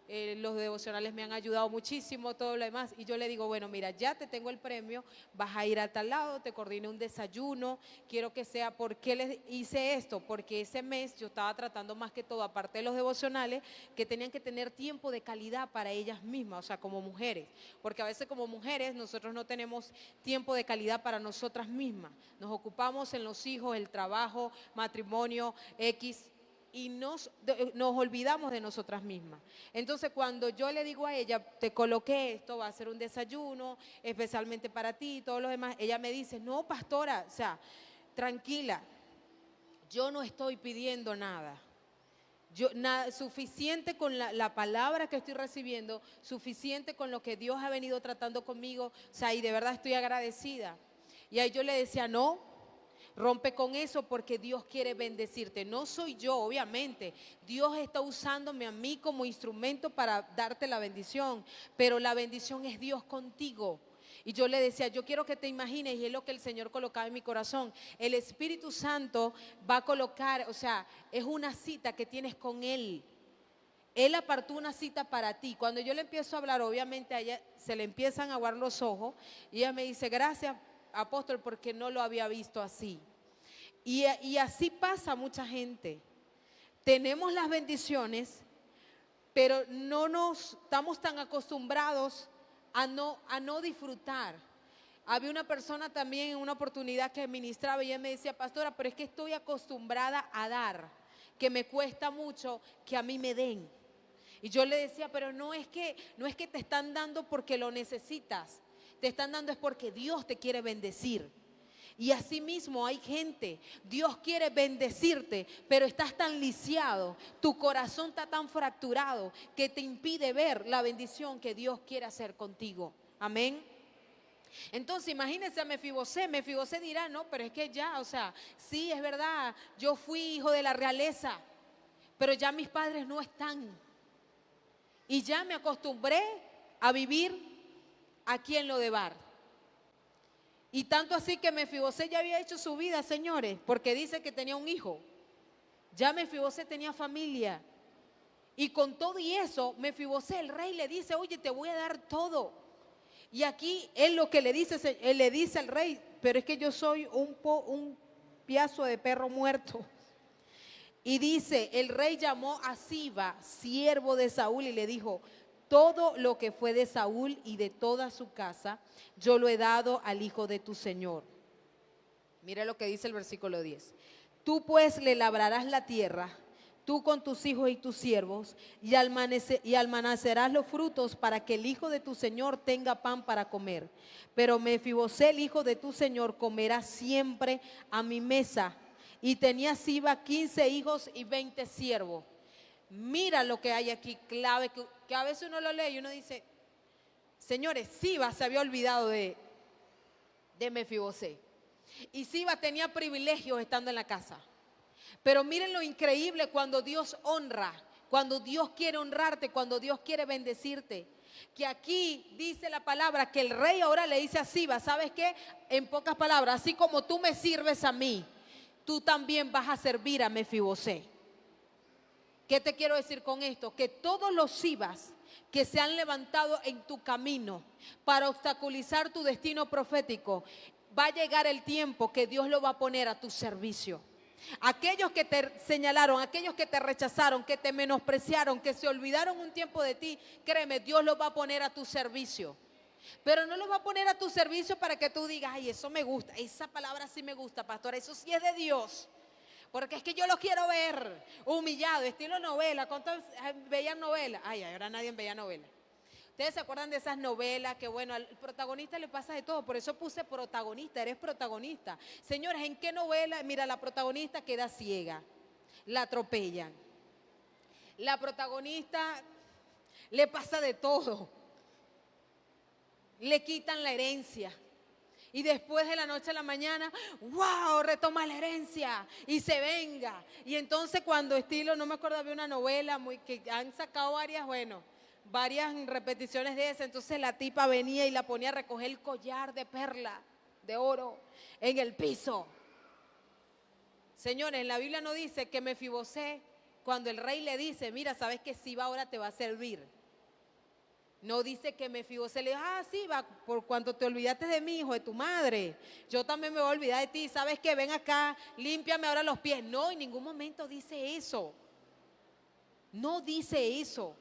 los devocionales me han ayudado muchísimo, todo lo demás. Y yo le digo, bueno, mira, ya te tengo el premio, vas a ir a tal lado, te coordiné un desayuno, quiero que sea, ¿por qué les hice esto? Porque ese mes yo estaba tratando más que todo, aparte de los devocionales, que tenían que tener tiempo de calidad para ellas mismas, o sea, como mujeres. Porque a veces como mujeres nosotros no tenemos tiempo de calidad para nosotras mismas. Nos ocupamos en los hijos, el trabajo, matrimonio, X. y nos olvidamos de nosotras mismas. Entonces, cuando yo le digo a ella, te coloqué esto, va a ser un desayuno, especialmente para ti y todo lo demás, ella me dice, no, pastora, o sea, tranquila, yo no estoy pidiendo nada. Suficiente con la palabra que estoy recibiendo, suficiente con lo que Dios ha venido tratando conmigo, o sea, y de verdad estoy agradecida. Y ahí yo le decía, no, rompe con eso porque Dios quiere bendecirte. No soy yo, obviamente. Dios está usándome a mí como instrumento para darte la bendición, pero la bendición es Dios contigo. Y yo le decía, yo quiero que te imagines, y es lo que el Señor colocaba en mi corazón, el Espíritu Santo va a colocar, o sea, es una cita que tienes con Él. Él apartó una cita para ti. Cuando yo le empiezo a hablar, obviamente a ella se le empiezan a aguar los ojos, y ella me dice, gracias, apóstol, porque no lo había visto así. Y así pasa a mucha gente. Tenemos las bendiciones, pero no estamos tan acostumbrados a no disfrutar. Había una persona también en una oportunidad que ministraba y ella me decía, pastora, pero es que estoy acostumbrada a dar, que me cuesta mucho que a mí me den. Y yo le decía, pero no es que te están dando porque lo necesitas, te están dando es porque Dios te quiere bendecir. Y así mismo hay gente, Dios quiere bendecirte, pero estás tan lisiado, tu corazón está tan fracturado que te impide ver la bendición que Dios quiere hacer contigo. Amén. Entonces imagínense a Mefibosé dirá, no, pero es que ya, o sea, sí, es verdad, yo fui hijo de la realeza, pero ya mis padres no están. Y ya me acostumbré a vivir aquí en Lodebar. Y tanto así que Mefibosé ya había hecho su vida, señores, porque dice que tenía un hijo. Ya Mefibosé tenía familia. Y con todo y eso, Mefibosé, el rey, le dice, oye, te voy a dar todo. Y aquí él lo que le dice, él le dice al rey, pero es que yo soy un piazo de perro muerto. Y dice, el rey llamó a Siba, siervo de Saúl, y le dijo, todo lo que fue de Saúl y de toda su casa, yo lo he dado al hijo de tu señor. Mira lo que dice el versículo 10. Tú pues le labrarás la tierra, tú con tus hijos y tus siervos, y almacenarás los frutos para que el hijo de tu señor tenga pan para comer. Pero Mefibosé, el hijo de tu señor, comerá siempre a mi mesa. Y tenía Siba 15 hijos y 20 siervos. Mira lo que hay aquí, clave, que a veces uno lo lee y uno dice, señores, Siba se había olvidado de Mefibosé. Y Siba tenía privilegios estando en la casa. Pero miren lo increíble cuando Dios honra, cuando Dios quiere honrarte, cuando Dios quiere bendecirte. Que aquí dice la palabra que el rey ahora le dice a Siba, ¿sabes qué? En pocas palabras, así como tú me sirves a mí, tú también vas a servir a Mefibosé. ¿Qué te quiero decir con esto? Que todos los Sibas que se han levantado en tu camino para obstaculizar tu destino profético, va a llegar el tiempo que Dios lo va a poner a tu servicio. Aquellos que te señalaron, aquellos que te rechazaron, que te menospreciaron, que se olvidaron un tiempo de ti, créeme, Dios los va a poner a tu servicio. Pero no los va a poner a tu servicio para que tú digas, ay, eso me gusta, esa palabra sí me gusta, pastora, eso sí es de Dios. Porque es que yo lo quiero ver humillado, estilo novela. ¿Cuántos veían novelas? Ay, ahora nadie veía novelas. ¿Ustedes se acuerdan de esas novelas que, bueno, al protagonista le pasa de todo? Por eso puse protagonista, eres protagonista. Señores, ¿en qué novela? Mira, la protagonista queda ciega, la atropellan. La protagonista le pasa de todo. Le quitan la herencia. Y después de la noche a la mañana, wow, retoma la herencia y se venga. Y entonces cuando estilo, no me acuerdo, había una novela que han sacado varias repeticiones de esa. Entonces la tipa venía y la ponía a recoger el collar de perla, de oro, en el piso. Señores, en la Biblia no dice que Mefibosé, cuando el rey le dice, mira, sabes que Siba ahora te va a servir. No dice que Mefibosé le dijo, sí, va, por cuanto te olvidaste de mi hijo, de tu madre, yo también me voy a olvidar de ti, ¿sabes qué? Ven acá, límpiame ahora los pies. No, en ningún momento dice eso. No dice eso.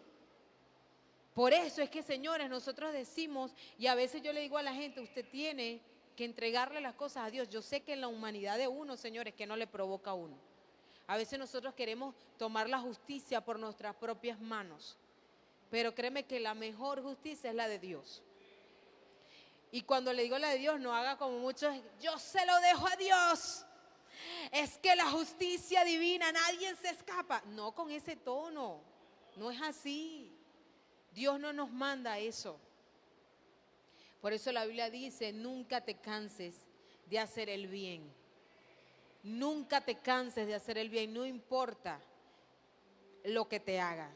Por eso es que, señores, nosotros decimos, y a veces yo le digo a la gente, usted tiene que entregarle las cosas a Dios. Yo sé que en la humanidad de uno, señores, que no le provoca a uno. A veces nosotros queremos tomar la justicia por nuestras propias manos, pero créeme que la mejor justicia es la de Dios. Y cuando le digo la de Dios, no haga como muchos, yo se lo dejo a Dios. Es que la justicia divina, nadie se escapa. No con ese tono, no es así. Dios no nos manda eso. Por eso la Biblia dice, nunca te canses de hacer el bien. Nunca te canses de hacer el bien, no importa lo que te haga.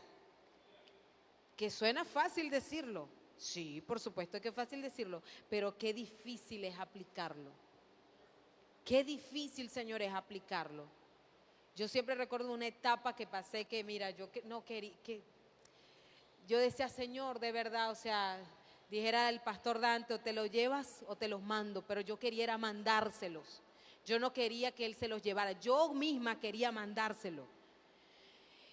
Que suena fácil decirlo. Sí, por supuesto que es fácil decirlo, pero qué difícil es aplicarlo. Qué difícil, señores, aplicarlo. Yo siempre recuerdo una etapa que pasé que, mira, yo no quería, yo decía, Señor, de verdad, o sea, dijera el pastor Dante, o te lo llevas o te los mando, pero yo quería era mandárselos. Yo no quería que él se los llevara, yo misma quería mandárselo.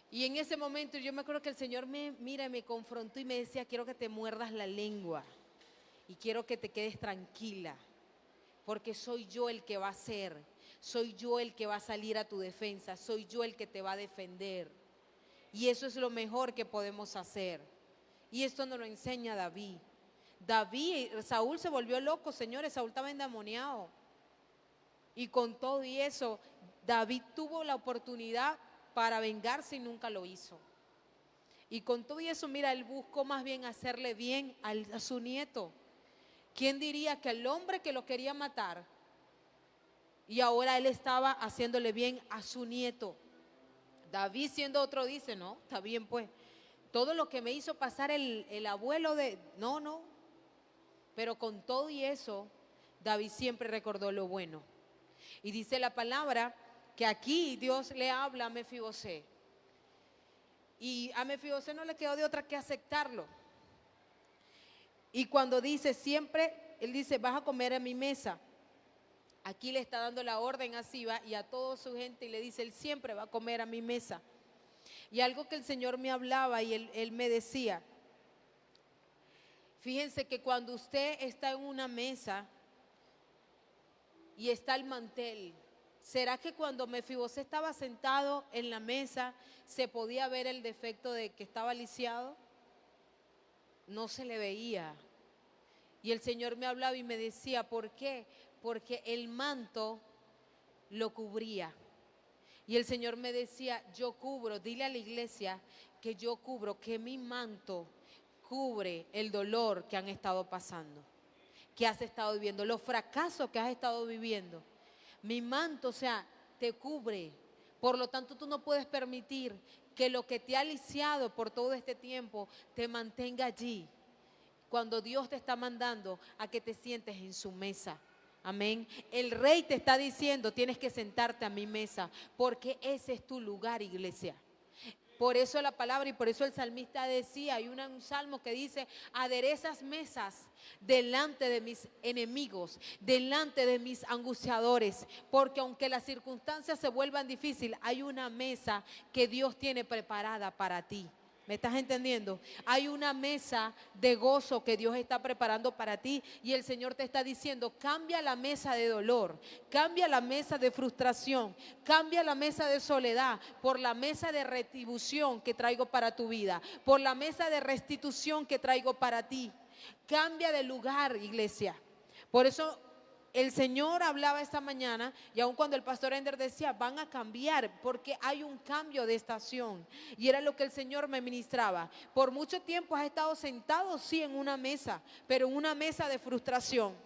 Y en ese momento yo me acuerdo que el Señor me confrontó y me decía, quiero que te muerdas la lengua y quiero que te quedes tranquila, porque soy yo el que va a hacer, soy yo el que va a salir a tu defensa, soy yo el que te va a defender. Y eso es lo mejor que podemos hacer. Y esto nos lo enseña David. Saúl se volvió loco, señores, Saúl estaba endemoniado. Y con todo y eso, David tuvo la oportunidad para vengarse y nunca lo hizo. Y con todo y eso, mira, él buscó más bien hacerle bien a su nieto. ¿Quién diría que el hombre que lo quería matar, y ahora él estaba haciéndole bien a su nieto? David, siendo otro, dice, no, está bien pues, todo lo que me hizo pasar el abuelo de, no, pero con todo y eso, David siempre recordó lo bueno. Y dice la palabra que aquí Dios le habla a Mefibosé. Y a Mefibosé no le quedó de otra que aceptarlo. Y cuando dice siempre, él dice, vas a comer a mi mesa. Aquí le está dando la orden a Siba y a toda su gente y le dice, él siempre va a comer a mi mesa. Y algo que el Señor me hablaba y él me decía, fíjense que cuando usted está en una mesa y está el mantel, ¿será que cuando Mefibosé estaba sentado en la mesa se podía ver el defecto de que estaba lisiado? No se le veía. Y el Señor me hablaba y me decía, ¿por qué? Porque el manto lo cubría. Y el Señor me decía, yo cubro, dile a la iglesia que yo cubro, que mi manto cubre el dolor que han estado pasando, que has estado viviendo, los fracasos que has estado viviendo. Mi manto, o sea, te cubre. Por lo tanto, tú no puedes permitir que lo que te ha lisiado por todo este tiempo te mantenga allí, cuando Dios te está mandando a que te sientes en su mesa. Amén. El rey te está diciendo, tienes que sentarte a mi mesa, porque ese es tu lugar, iglesia. Por eso la palabra y por eso el salmista decía, hay un salmo que dice, aderezas mesas delante de mis enemigos, delante de mis angustiadores, porque aunque las circunstancias se vuelvan difíciles, hay una mesa que Dios tiene preparada para ti. ¿Me estás entendiendo? Hay una mesa de gozo que Dios está preparando para ti y el Señor te está diciendo, cambia la mesa de dolor, cambia la mesa de frustración, cambia la mesa de soledad por la mesa de retribución que traigo para tu vida, por la mesa de restitución que traigo para ti. Cambia de lugar, iglesia. Por eso el Señor hablaba esta mañana y aun cuando el pastor Ender decía, van a cambiar porque hay un cambio de estación. Y era lo que el Señor me ministraba. Por mucho tiempo has estado sentado, sí, en una mesa, pero en una mesa de frustración,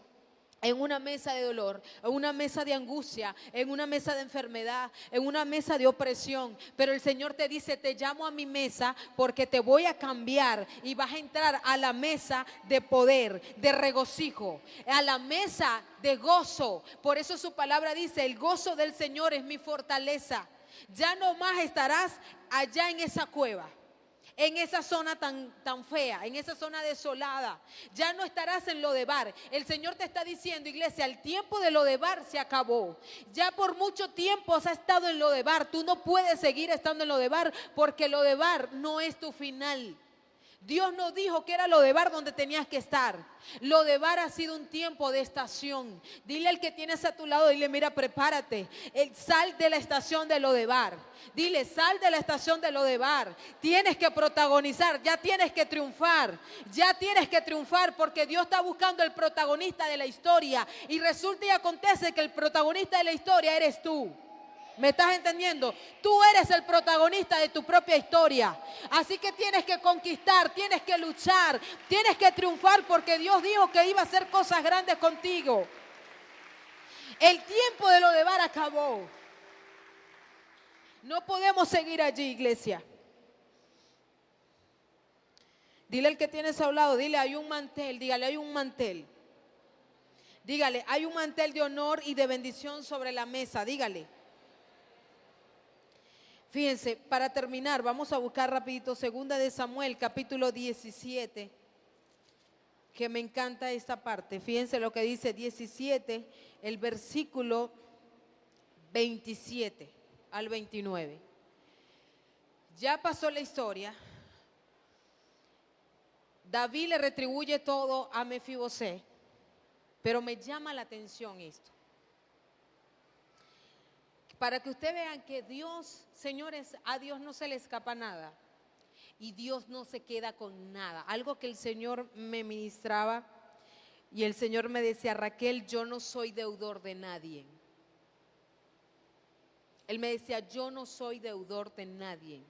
en una mesa de dolor, en una mesa de angustia, en una mesa de enfermedad, en una mesa de opresión. Pero el Señor te dice, te llamo a mi mesa porque te voy a cambiar y vas a entrar a la mesa de poder, de regocijo, a la mesa de gozo. Por eso su palabra dice, el gozo del Señor es mi fortaleza. Ya no más estarás allá en esa cueva, en esa zona tan fea, en esa zona desolada. Ya no estarás en Lodebar. El Señor te está diciendo, iglesia, el tiempo de Lodebar se acabó. Ya por mucho tiempo has estado en Lodebar. Tú no puedes seguir estando en Lodebar porque Lodebar no es tu final. Dios no dijo que era Lodebar donde tenías que estar. Lodebar ha sido un tiempo de estación. Dile al que tienes a tu lado, dile, mira, prepárate. Sal de la estación de Lodebar. Dile, sal de la estación de Lodebar. Tienes que protagonizar, ya tienes que triunfar. Ya tienes que triunfar porque Dios está buscando el protagonista de la historia. Y resulta y acontece que el protagonista de la historia eres tú. ¿Me estás entendiendo? Tú eres el protagonista de tu propia historia. Así que tienes que conquistar, tienes que luchar, tienes que triunfar porque Dios dijo que iba a hacer cosas grandes contigo. El tiempo de Lodebar acabó. No podemos seguir allí, iglesia. Dile al que tienes a un lado, dile, hay un mantel, dígale, hay un mantel. Dígale, hay un mantel de honor y de bendición sobre la mesa, dígale. Fíjense, para terminar, vamos a buscar rapidito 2 de Samuel, capítulo 17, que me encanta esta parte. Fíjense lo que dice 17, el versículo 27 al 29. Ya pasó la historia. David le retribuye todo a Mefibosé, pero me llama la atención esto. Para que ustedes vean que Dios, señores, a Dios no se le escapa nada. Y Dios no se queda con nada. Algo que el Señor me ministraba y el Señor me decía, Raquel, yo no soy deudor de nadie. Él me decía, yo no soy deudor de nadie.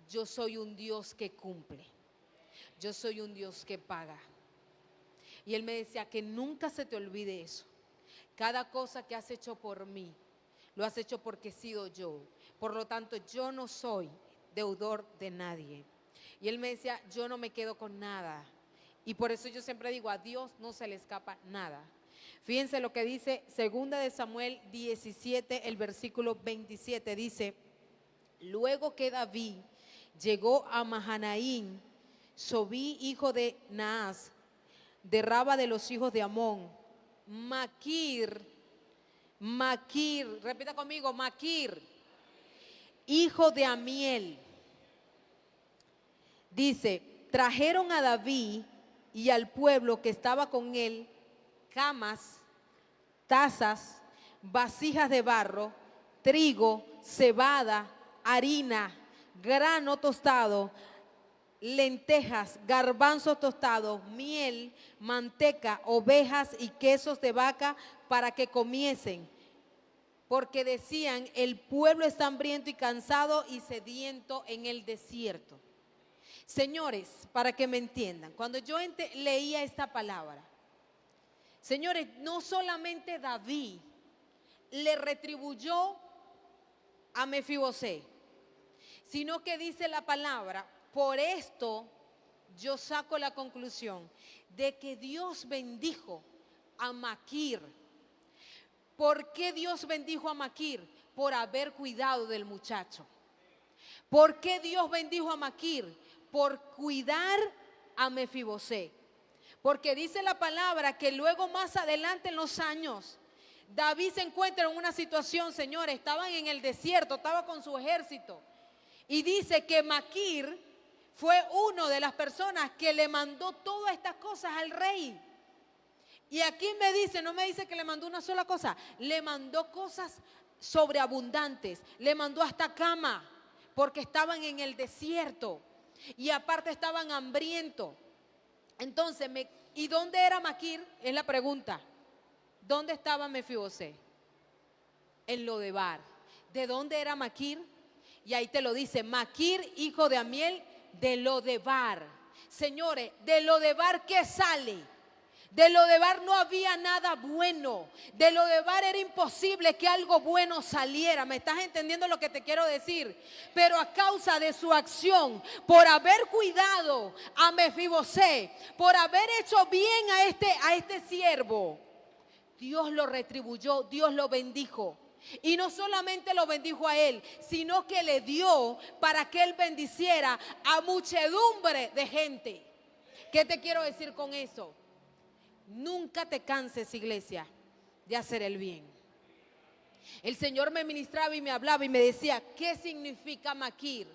Yo soy un Dios que cumple. Yo soy un Dios que paga. Y Él me decía que nunca se te olvide eso. Cada cosa que has hecho por mí, lo has hecho porque he sido yo. Por lo tanto, yo no soy deudor de nadie. Y Él me decía, yo no me quedo con nada. Y por eso yo siempre digo, a Dios no se le escapa nada. Fíjense lo que dice 2 de Samuel 17, el versículo 27. Dice, luego que David llegó a Mahanaim, Sobí, hijo de Naas, de Raba de los hijos de Amón, Maquir, repita conmigo, Maquir, hijo de Amiel. Dice, trajeron a David y al pueblo que estaba con él camas, tazas, vasijas de barro, trigo, cebada, harina, grano tostado, lentejas, garbanzos tostados, miel, manteca, ovejas y quesos de vaca para que comiesen. Porque decían, el pueblo está hambriento y cansado y sediento en el desierto. Señores, para que me entiendan, cuando yo leía esta palabra, señores, no solamente David le retribuyó a Mefibosé, sino que dice la palabra, por esto yo saco la conclusión de que Dios bendijo a Maquir. ¿Por qué Dios bendijo a Maquir? Por haber cuidado del muchacho. ¿Por qué Dios bendijo a Maquir? Por cuidar a Mefibosé. Porque dice la palabra que luego más adelante en los años, David se encuentra en una situación, señores, estaban en el desierto, estaba con su ejército. Y dice que Maquir fue uno de las personas que le mandó todas estas cosas al rey. Y aquí me dice, no me dice que le mandó una sola cosa, le mandó cosas sobreabundantes, le mandó hasta cama, porque estaban en el desierto y aparte estaban hambrientos. Entonces, ¿y dónde era Maquir? Es la pregunta. ¿Dónde estaba Mefibosé? En Lodebar. ¿De dónde era Maquir? Y ahí te lo dice, Maquir, hijo de Amiel, de Lodebar. Señores, de Lodebar, ¿qué sale? De Lodebar no había nada bueno. De Lodebar era imposible que algo bueno saliera. ¿Me estás entendiendo lo que te quiero decir? Pero a causa de su acción, por haber cuidado a Mefibosé, por haber hecho bien a este siervo, Dios lo retribuyó, Dios lo bendijo. Y no solamente lo bendijo a él, sino que le dio para que él bendiciera a muchedumbre de gente. ¿Qué te quiero decir con eso? Nunca te canses, iglesia, de hacer el bien. El Señor me ministraba y me hablaba y me decía, ¿qué significa Maquir?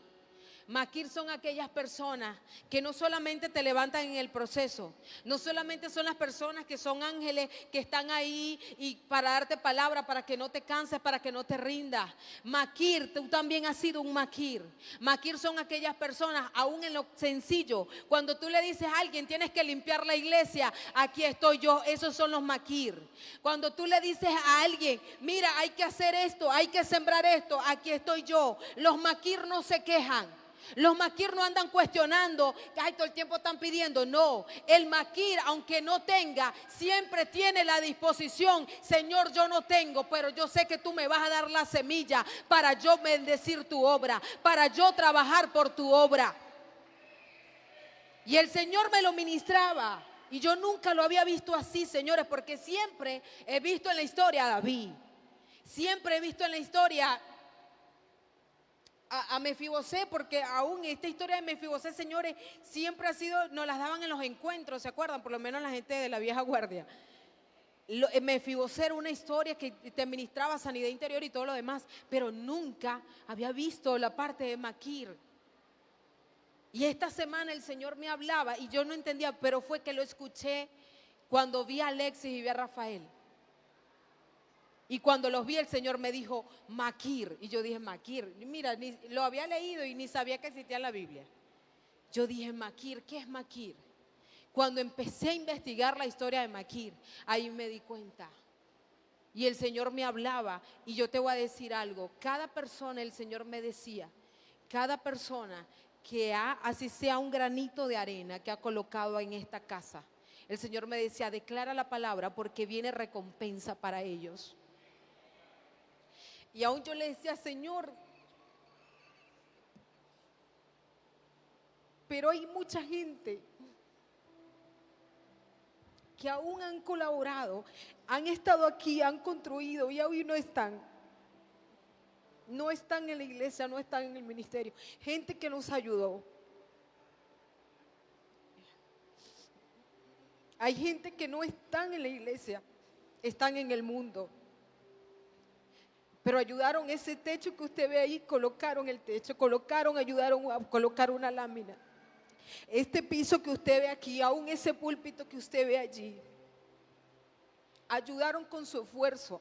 Maquir son aquellas personas que no solamente te levantan en el proceso, no solamente son las personas que son ángeles que están ahí y para darte palabra, para que no te canses, para que no te rindas. Maquir, tú también has sido un maquir. Maquir son aquellas personas, aún en lo sencillo, cuando tú le dices a alguien tienes que limpiar la iglesia, aquí estoy yo, esos son los maquir. Cuando tú le dices a alguien, mira, hay que hacer esto, hay que sembrar esto, aquí estoy yo. Los maquir no se quejan. Los maquir no andan cuestionando que ay, todo el tiempo están pidiendo. No, el maquir, aunque no tenga, siempre tiene la disposición. Señor, yo no tengo, pero yo sé que tú me vas a dar la semilla para yo bendecir tu obra, para yo trabajar por tu obra. Y el Señor me lo ministraba. Y yo nunca lo había visto así, señores, porque siempre he visto en la historia a David. Siempre he visto en la historia a Mefibosé, porque aún esta historia de Mefibosé, señores, siempre ha sido, nos las daban en los encuentros, ¿se acuerdan? Por lo menos la gente de la vieja guardia. Mefibosé era una historia que te ministraba sanidad interior y todo lo demás, pero nunca había visto la parte de Maquir. Y esta semana el Señor me hablaba y yo no entendía, pero fue que lo escuché cuando vi a Alexis y vi a Rafael. Y cuando los vi, el Señor me dijo, Maquir. Y yo dije, Maquir. Mira, lo había leído y ni sabía que existía en la Biblia. Yo dije, Maquir, ¿qué es Maquir? Cuando empecé a investigar la historia de Maquir, ahí me di cuenta. Y el Señor me hablaba. Y yo te voy a decir algo. Cada persona, el Señor me decía, cada persona que así sea un granito de arena que ha colocado en esta casa, el Señor me decía, declara la palabra porque viene recompensa para ellos. Y aún yo le decía, Señor, pero hay mucha gente que aún han colaborado, han estado aquí, han construido y hoy no están. No están en la iglesia, no están en el ministerio. Gente que nos ayudó. Hay gente que no están en la iglesia, están en el mundo. Pero ayudaron ese techo que usted ve ahí, colocaron el techo, ayudaron a colocar una lámina. Este piso que usted ve aquí, aún ese púlpito que usted ve allí, ayudaron con su esfuerzo.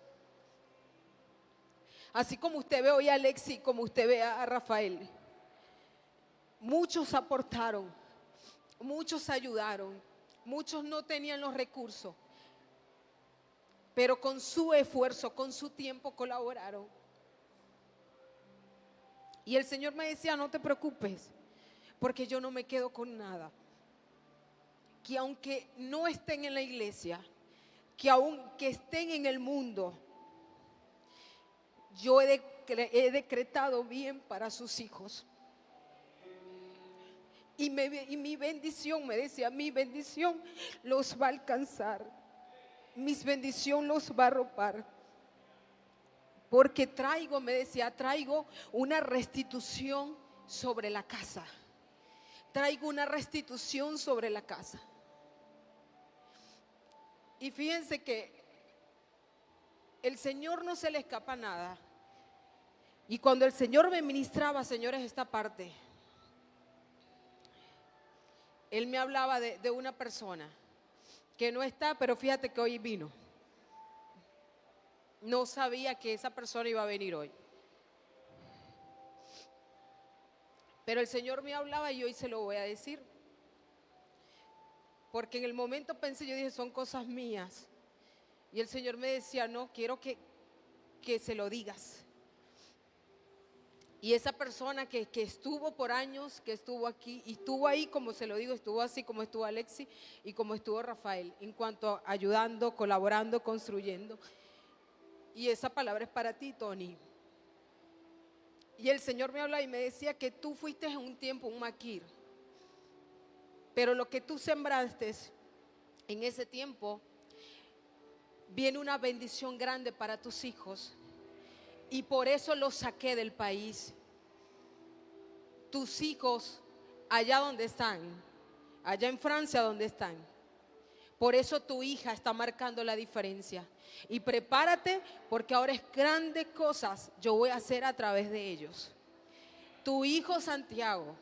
Así como usted ve hoy a Alexi, como usted ve a Rafael. Muchos aportaron, muchos ayudaron, muchos no tenían los recursos, pero con su esfuerzo, con su tiempo colaboraron. Y el Señor me decía, no te preocupes, porque yo no me quedo con nada. Que aunque no estén en la iglesia, que aunque estén en el mundo, yo he decretado bien para sus hijos. Y mi bendición, me decía, mi bendición los va a alcanzar. Mi bendición los va a arropar. Porque traigo, me decía, traigo una restitución sobre la casa. Traigo una restitución sobre la casa. Y fíjense que el Señor no se le escapa nada. Y cuando el Señor me ministraba, señores, esta parte, Él me hablaba de una persona que no está, pero fíjate que hoy vino. No sabía que esa persona iba a venir hoy. Pero el Señor me hablaba y hoy se lo voy a decir. Porque en el momento pensé, yo dije, son cosas mías. Y el Señor me decía, no, quiero que se lo digas. Y esa persona que estuvo por años, que estuvo aquí, y estuvo ahí, como se lo digo, estuvo así como estuvo Alexi y como estuvo Rafael, en cuanto a ayudando, colaborando, construyendo. Y esa palabra es para ti, Tony. Y el Señor me habla y me decía que tú fuiste en un tiempo un maquir, pero lo que tú sembraste en ese tiempo, viene una bendición grande para tus hijos. Y por eso los saqué del país. Tus hijos, allá donde están, allá en Francia donde están. Por eso tu hija está marcando la diferencia. Y prepárate porque ahora es grandes cosas yo voy a hacer a través de ellos. tu hijo Santiago,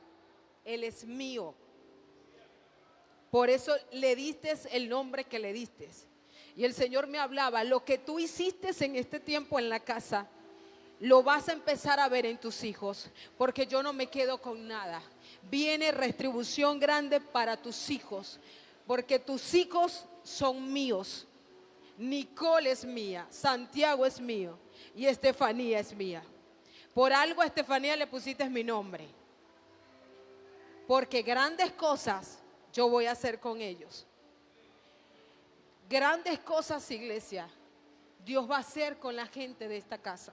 él es mío. Por eso le diste el nombre que le diste. Y el Señor me hablaba, lo que tú hiciste en este tiempo en la casa, lo vas a empezar a ver en tus hijos, porque yo no me quedo con nada. Viene retribución grande para tus hijos, porque tus hijos son míos. Nicole es mía, Santiago es mío y Estefanía es mía. Por algo a Estefanía le pusiste mi nombre, porque grandes cosas yo voy a hacer con ellos. Grandes cosas, iglesia, Dios va a hacer con la gente de esta casa.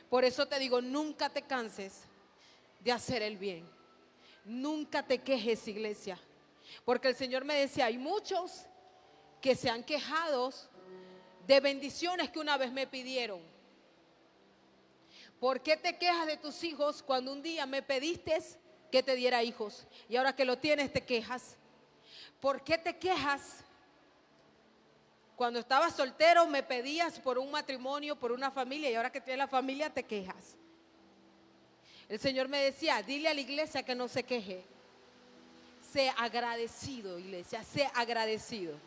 Por eso te digo, nunca te canses de hacer el bien. Nunca te quejes, iglesia. Porque el Señor me decía, hay muchos que se han quejado de bendiciones que una vez me pidieron. ¿Por qué te quejas de tus hijos cuando un día me pediste que te diera hijos y ahora que lo tienes te quejas? ¿Por qué te quejas? Cuando estabas soltero me pedías por un matrimonio, por una familia, y ahora que tienes la familia te quejas. El Señor me decía, dile a la iglesia que no se queje. Sé agradecido, iglesia, sé agradecido.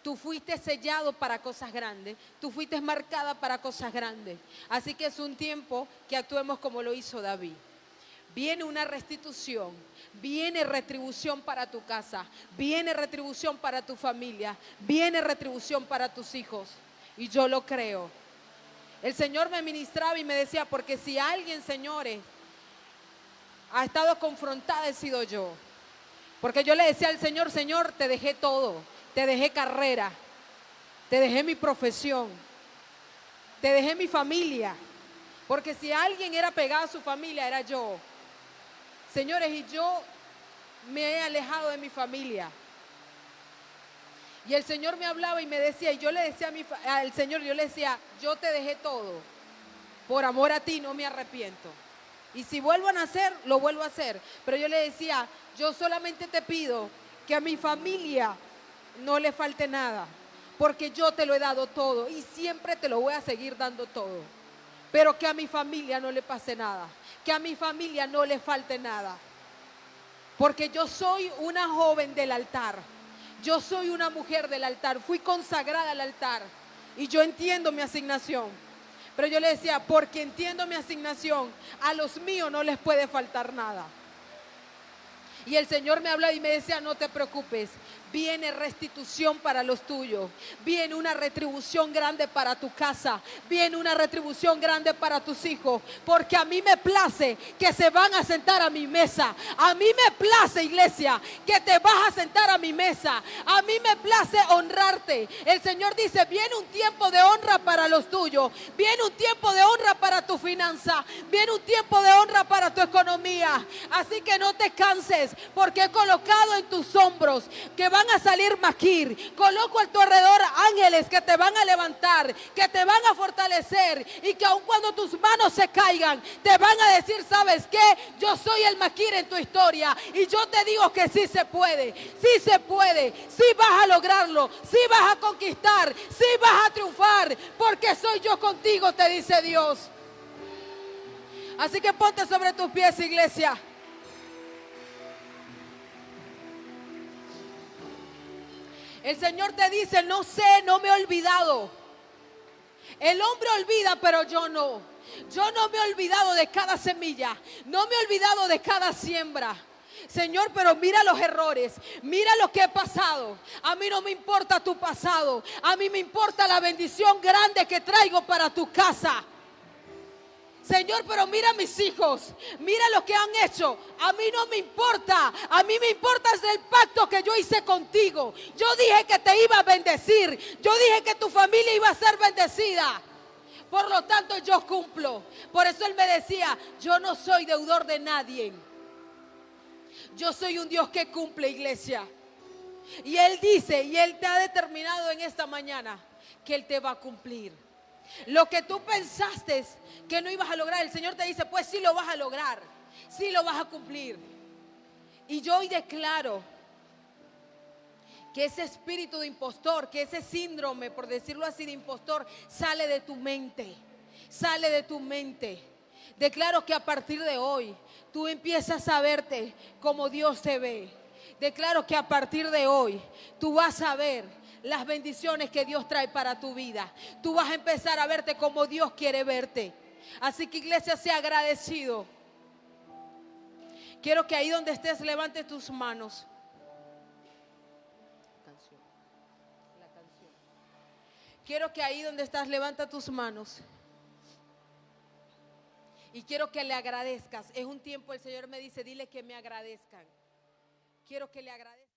Tú fuiste sellado para cosas grandes, tú fuiste marcada para cosas grandes. Así que es un tiempo que actuemos como lo hizo David. Viene una restitución, viene retribución para tu casa, viene retribución para tu familia, viene retribución para tus hijos. Y yo lo creo. El Señor me ministraba y me decía, porque si alguien, señores, ha estado confrontada, he sido yo. Porque yo le decía al Señor, Señor, te dejé todo, te dejé carrera, te dejé mi profesión, te dejé mi familia. Porque si alguien era pegado a su familia, era yo. Señores, y yo me he alejado de mi familia. Y el Señor me hablaba y me decía, y yo le decía al Señor, yo le decía, yo te dejé todo. Por amor a ti no me arrepiento. Y si vuelvo a nacer, lo vuelvo a hacer. Pero yo le decía, yo solamente te pido que a mi familia no le falte nada. Porque yo te lo he dado todo y siempre te lo voy a seguir dando todo. Pero que a mi familia no le pase nada, que a mi familia no le falte nada. Porque yo soy una joven del altar, yo soy una mujer del altar, fui consagrada al altar y yo entiendo mi asignación. Pero yo le decía, porque entiendo mi asignación, a los míos no les puede faltar nada. Y el Señor me hablaba y me decía, no te preocupes, viene restitución para los tuyos, viene una retribución grande para tu casa, viene una retribución grande para tus hijos, porque a mí me place que se van a sentar a mi mesa, a mí me place, iglesia, que te vas a sentar a mi mesa, a mí me place honrarte. El Señor dice, viene un tiempo de honra para los tuyos, viene un tiempo de honra para tu finanza, viene un tiempo de honra para tu economía, así que no te canses, porque he colocado en tus hombros que van a salir maquir. Coloco a tu alrededor ángeles que te van a levantar, que te van a fortalecer y que aun cuando tus manos se caigan, te van a decir, ¿sabes qué? Yo soy el maquir en tu historia y yo te digo que sí se puede, sí vas a lograrlo, sí vas a conquistar, sí vas a triunfar, porque soy yo contigo, te dice Dios. Así que ponte sobre tus pies, iglesia. El Señor te dice, no sé, no me he olvidado. El hombre olvida, pero yo no. Yo no me he olvidado de cada semilla, no me he olvidado de cada siembra. Señor, pero mira los errores, mira lo que he pasado. A mí no me importa tu pasado, a mí me importa la bendición grande que traigo para tu casa. Señor, pero mira a mis hijos, mira lo que han hecho. A mí no me importa, a mí me importa es el pacto que yo hice contigo. Yo dije que te iba a bendecir, yo dije que tu familia iba a ser bendecida. Por lo tanto yo cumplo. Por eso Él me decía, yo no soy deudor de nadie. Yo soy un Dios que cumple, iglesia. Y Él dice, y Él te ha determinado en esta mañana que Él te va a cumplir. Lo que tú pensaste que no ibas a lograr, el Señor te dice, pues sí lo vas a lograr, sí lo vas a cumplir. Y yo hoy declaro que ese espíritu de impostor, que ese síndrome, por decirlo así, de impostor, sale de tu mente, sale de tu mente. Declaro que a partir de hoy tú empiezas a verte como Dios te ve. Declaro que a partir de hoy tú vas a ver las bendiciones que Dios trae para tu vida. Tú vas a empezar a verte como Dios quiere verte. Así que, iglesia, sea agradecido. Quiero que ahí donde estés levantes tus manos. La canción. Quiero que ahí donde estás levanta tus manos. Y quiero que le agradezcas. Es un tiempo, el Señor me dice, dile que me agradezcan. Quiero que le agradezcan.